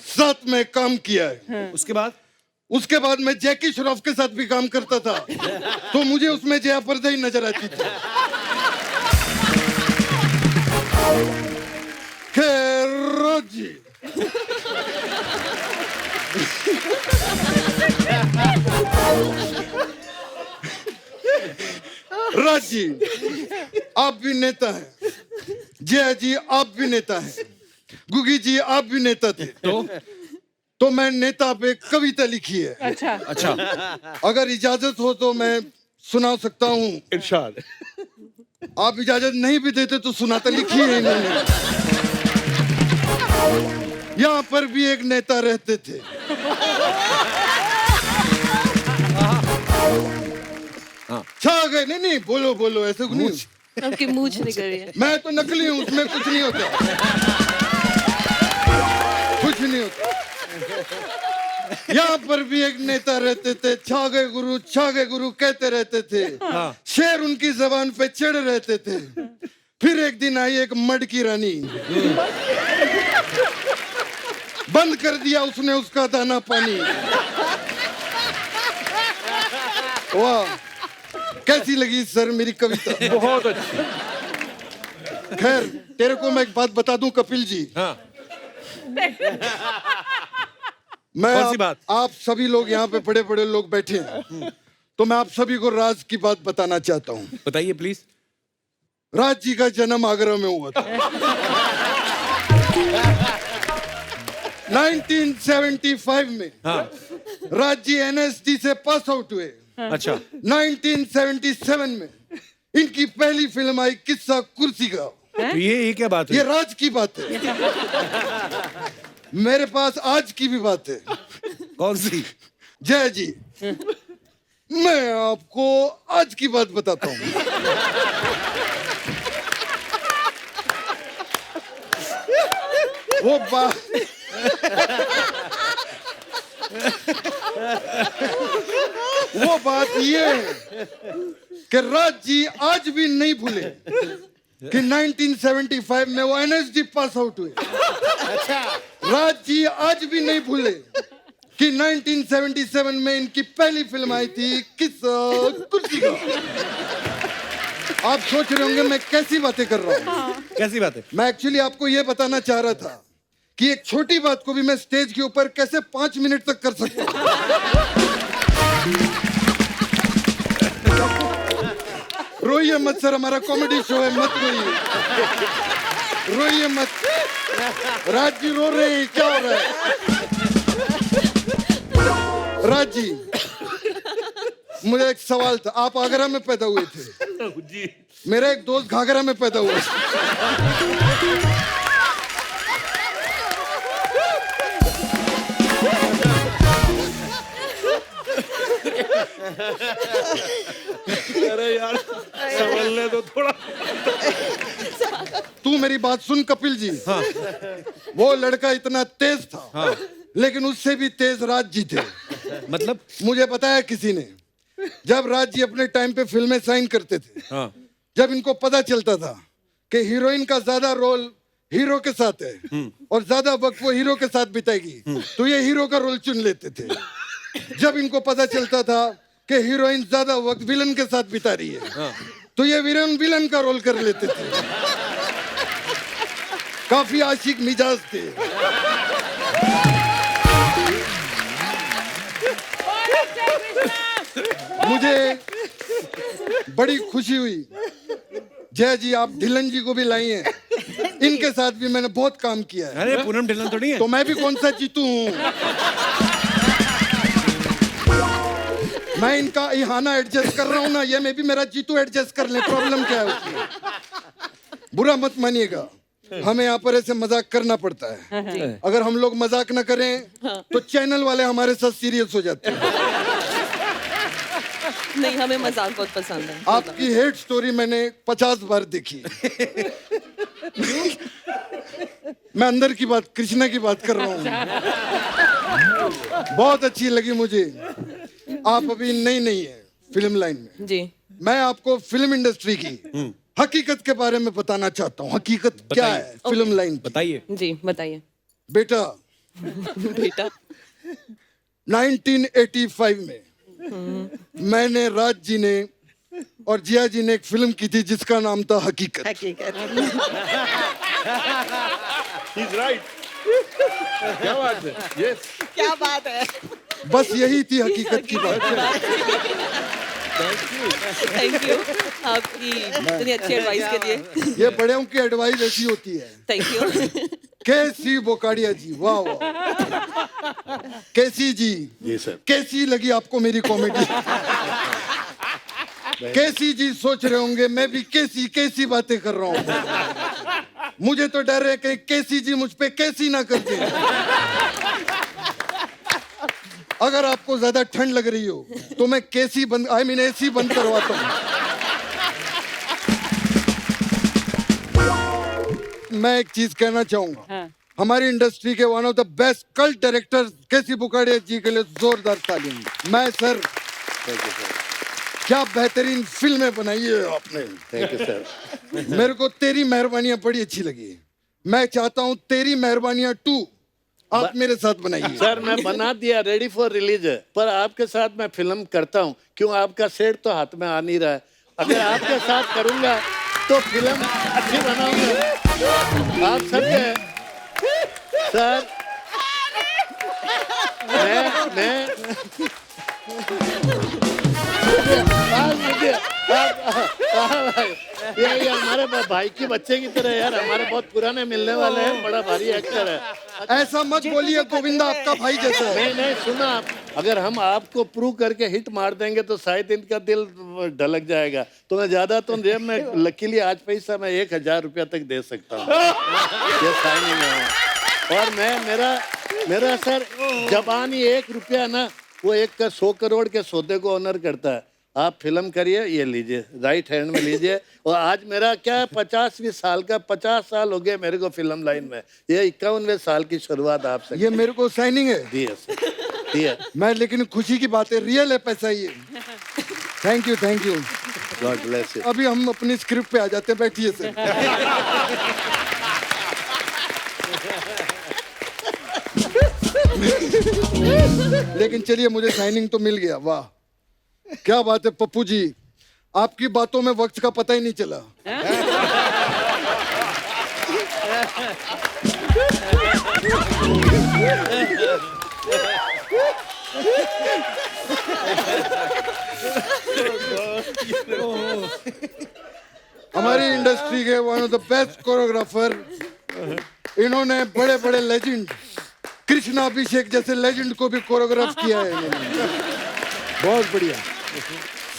साथ में काम किया है। उसके बाद मैं जैकी श्रॉफ के साथ भी काम करता था, तो मुझे उसमें जया पर्दा ही नजर आती थी। खैर जी, राज जी आप भी नेता हैं, जया जी आप भी नेता हैं, गुगी जी आप भी नेता थे। तो मैं नेता पे कविता लिखी है। अच्छा। अगर इजाजत हो तो मैं सुना सकता हूँ। इरशाद। आप इजाजत नहीं भी देते तो सुनाता लिखी है इन्होंने। यहाँ पर भी एक नेता रहते थे। छा गए। नहीं नहीं, बोलो बोलो, ऐसे नहीं। आपकी मूछ निकल रही है। मैं तो नकली हूँ, उसमें कुछ नहीं होता, कुछ नहीं होता। यहाँ पर भी एक नेता रहते थे, छा गए गुरु कहते रहते थे। शेर उनकी जबान पे चढ़ रहते थे। फिर एक दिन आई एक मड की रानी, बंद कर दिया उसने उसका दाना पानी। वाह, कैसी लगी सर मेरी कविता? बहुत अच्छी। खैर, तेरे को मैं एक बात बता दूं कपिल जी। हाँ। मैं कौन सी बात? आप सभी लोग यहाँ पे बड़े बड़े लोग बैठे हैं, तो मैं आप सभी को राज की बात बताना चाहता हूँ। बताइए प्लीज। राज जी का जन्म आगरा में हुआ था। 1975 में राज जी NSD से पास आउट हुए। अच्छा। 1977 में इनकी पहली फिल्म आई किस्सा कुर्सी का। तो ये क्या बात है? ये राज की बात है। मेरे पास आज की भी बात है। कौन सी? जय जी, मैं आपको आज की बात बताता हूँ। वो बात ये है कि राज जी आज भी नहीं भूले कि 1975 में वो NSD पास आउट हुए। अच्छा। राज जी आज भी नहीं भूले कि 1977 में इनकी पहली फिल्म आई थी किस्सा कुर्सी का। आप सोच रहे होंगे मैं कैसी बातें कर रहा हूँ। कैसी बात है? मैं एक्चुअली आपको ये बताना चाह रहा था कि एक छोटी बात को भी मैं स्टेज के ऊपर कैसे 5 मिनट तक कर सकता हूँ। रोइए मत सर, हमारा कॉमेडी शो है, मत रोइए, रोइए मत। राज जी रो रहे हैं, क्या हो रहा है? राज जी, मुझे एक सवाल था। आप आगरा में पैदा हुए थे जी। मेरा एक दोस्त घाघरा में पैदा हुआ। अरे यार संभलने दो थोड़ा। तू मेरी बात सुन कपिल जी। हाँ। वो लड़का इतना तेज था। हाँ। लेकिन उससे भी तेज राज जी थे। मतलब? मुझे बताया किसी ने, जब राज जी अपने टाइम पे फिल्में साइन करते थे। हाँ। जब इनको पता चलता था कि हीरोइन का ज्यादा रोल हीरो के साथ है और ज्यादा वक्त वो हीरो के साथ बिताएगी, तो ये हीरो का रोल चुन लेते थे। जब इनको पता चलता था कि हीरोइन ज्यादा वक्त विलन के साथ बिता रही है, तो ये विलन का रोल कर लेते थे। काफी आशिक मिजाज थे। मुझे बड़ी खुशी हुई जय जी, आप ढिल्लन जी को भी लाई हैं। इनके साथ भी मैंने बहुत काम किया है। अरे पूनम ढिल्लन थोड़ी है। तो मैं भी कौन सा जीतू हूँ। मैं इनका इहाना एडजस्ट कर रहा हूँ ना, ये मैं भी मेरा जीतू एडजस्ट कर ले। प्रॉब्लम क्या है उसमें? बुरा मत मानिएगा, हमें यहाँ पर ऐसे मजाक करना पड़ता है। अगर हम लोग मजाक ना करें तो चैनल वाले हमारे साथ सीरियस हो जाते हैं। नहीं, हमें मजाक बहुत पसंद है। आपकी हेट स्टोरी मैंने 50 बार देखी। मैं अंदर की बात, कृष्णा की बात कर रहा हूँ। बहुत अच्छी लगी मुझे। आप अभी नहीं है फिल्म लाइन में जी। मैं आपको फिल्म इंडस्ट्री की हकीकत के बारे में बताना चाहता हूँ। हकीकत क्या है फिल्म लाइन? बताइए जी, बताइए बेटा। बेटा 1985 में मैंने, राज जी ने और जिया जी ने एक फिल्म की थी जिसका नाम था हकीकत। He's right. क्या बात है? Yes. क्या बात है? बस यही थी हकीकत की बात। थैंक यू आपकी इतनी अच्छी एडवाइस के लिए। ये बड़ों की एडवाइस ऐसी होती है। Thank you. कैसी बोकाड़िया जी, वाह वाह। कैसी जी? जी सर। कैसी लगी आपको मेरी कॉमेडी? कैसी जी सोच रहे होंगे मैं भी कैसी कैसी बातें कर रहा हूँ। मुझे तो डर है कि कैसी जी मुझ पे कैसी ना कर दे। अगर आपको ज्यादा ठंड लग रही हो तो मैं कैसी बंद एसी बंद करवाता हूँ। मैं एक चीज कहना चाहूंगा, हाँ। हमारी इंडस्ट्री के one of the best cult director KC Bukadia ji के लिए जोरदार तालियां। मैं सर क्या बेहतरीन फिल्में बनाई है आपने। Thank you sir. मेरे को तेरी मेहरबानियां बड़ी अच्छी लगी। मैं चाहता हूं तेरी मेहरबानियां 2 आप मेरे साथ बनाइए। सर मैं बना दिया, रेडी फॉर रिलीज है, पर आपके साथ मैं फिल्म करता हूँ क्यों, आपका सेट तो हाथ में आ नहीं रहा है। अगर आपके साथ करूंगा तो फिल्म अच्छी बनाऊंगा। आप सबके सर मैं ये हमारे भाई की बच्चे की तरह यार, हमारे बहुत पुराने मिलने वाले हैं, बड़ा भारी एक्टर है। ऐसा मत बोलिए गोविंदा, आपका भाई जैसा है। नहीं सुना आप, अगर हम आपको प्रूव करके हिट मार देंगे तो शायद इनका दिल ढलक जाएगा। तो मैं ज्यादा तो जेब में लकीली आज पैसा मैं 1000 रुपया तक दे सकता हूँ। ये साइनिंग है। और मेरा सर जबानी 1 रुपया ना, वो 100 करोड़ के सौदे को ऑनर करता है। आप फिल्म करिए, ये लीजिए, राइट हैंड में लीजिए। और आज मेरा क्या 50वीं साल का, 50 साल हो गए मेरे को फिल्म लाइन में। ये 51वें साल की शुरुआत आपसे। ये मेरे को साइनिंग है दिया मैं, लेकिन खुशी की बात है, रियल है पैसा ये। Thank you God bless you. अभी हम अपनी स्क्रिप्ट पे आ जाते हैं, बैठिए सर। लेकिन चलिए, मुझे साइनिंग तो मिल गया। वाह क्या बात है पप्पू जी, आपकी बातों में वक्त का पता ही नहीं चला। हमारी इंडस्ट्री के one of the best choreographer, इन्होंने बड़े बड़े लेजेंड, कृष्णा अभिषेक जैसे लेजेंड को भी कोरियोग्राफ किया है इन्होंने। बहुत बढ़िया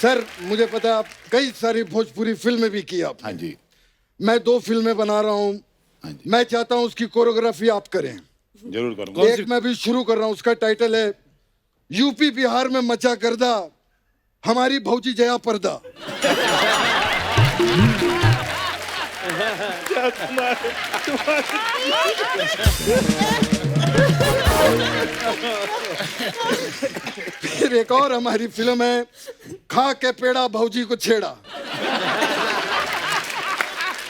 सर। मुझे पता है आप कई सारी भोजपुरी फिल्में भी की आप। हाँ जी। मैं 2 फिल्में बना रहा हूँ। हाँ जी। मैं चाहता हूँ उसकी कोरियोग्राफी आप करें। जरूर करूंगा। एक मैं भी शुरू कर रहा हूँ, उसका टाइटल है यूपी बिहार में मचा गर्दा, हमारी भौजी जया पर्दा। फिर एक और हमारी फिल्म है खा के पेड़ा भौजी को छेड़ा।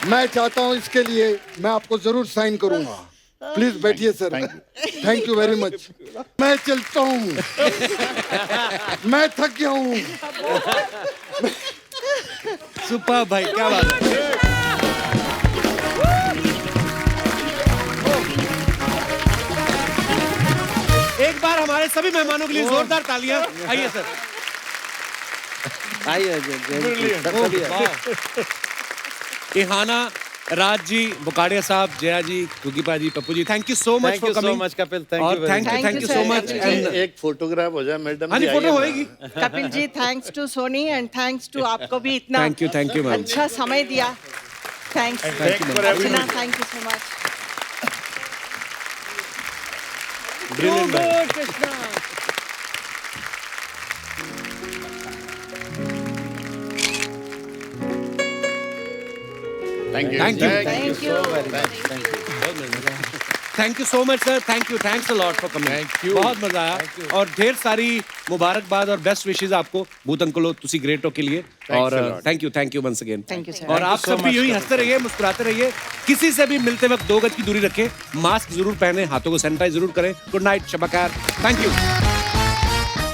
मैं चाहता हूं इसके लिए मैं आपको जरूर साइन करूंगा। प्लीज बैठिए sir. Thank you very much. मैं चलता हूं, मैं थक गया हूं। सुपर भाई, क्या बात है। एक बार हमारे सभी मेहमानों के लिए जोरदार तालियां। आइए सर। इहाना, राज जी, बुकाड़िया साहब, Jaya ji, Kukipa ji, Pappu ji, thank you so much for coming. Kapil, thank you so much. एक फोटोग्राफ हो जाए मैडम। हाँ जी, फोटो होएगी। Kapil ji, thanks to Sony and thanks to आपको भी इतना थैंक यू मैम। अच्छा समय दिया। Thanks Archana, thank you so much. Brilliant. Thank you. Thank you so much sir. Thanks a lot for coming. बहुत मजा आया और ढेर सारी मुबारकबाद और बेस्ट विशेस आपको भूत अंकुलो तुसी ग्रेटो के लिए। और थैंक यू वंस अगेन। और आप सब भी यूं ही हंसते रहिए, मुस्कुराते रहिए। किसी से भी मिलते वक्त 2 गज की दूरी रखें, मास्क जरूर पहने, हाथों को सैनिटाइज जरूर करें। गुड नाइट, शब खैर। Thank you.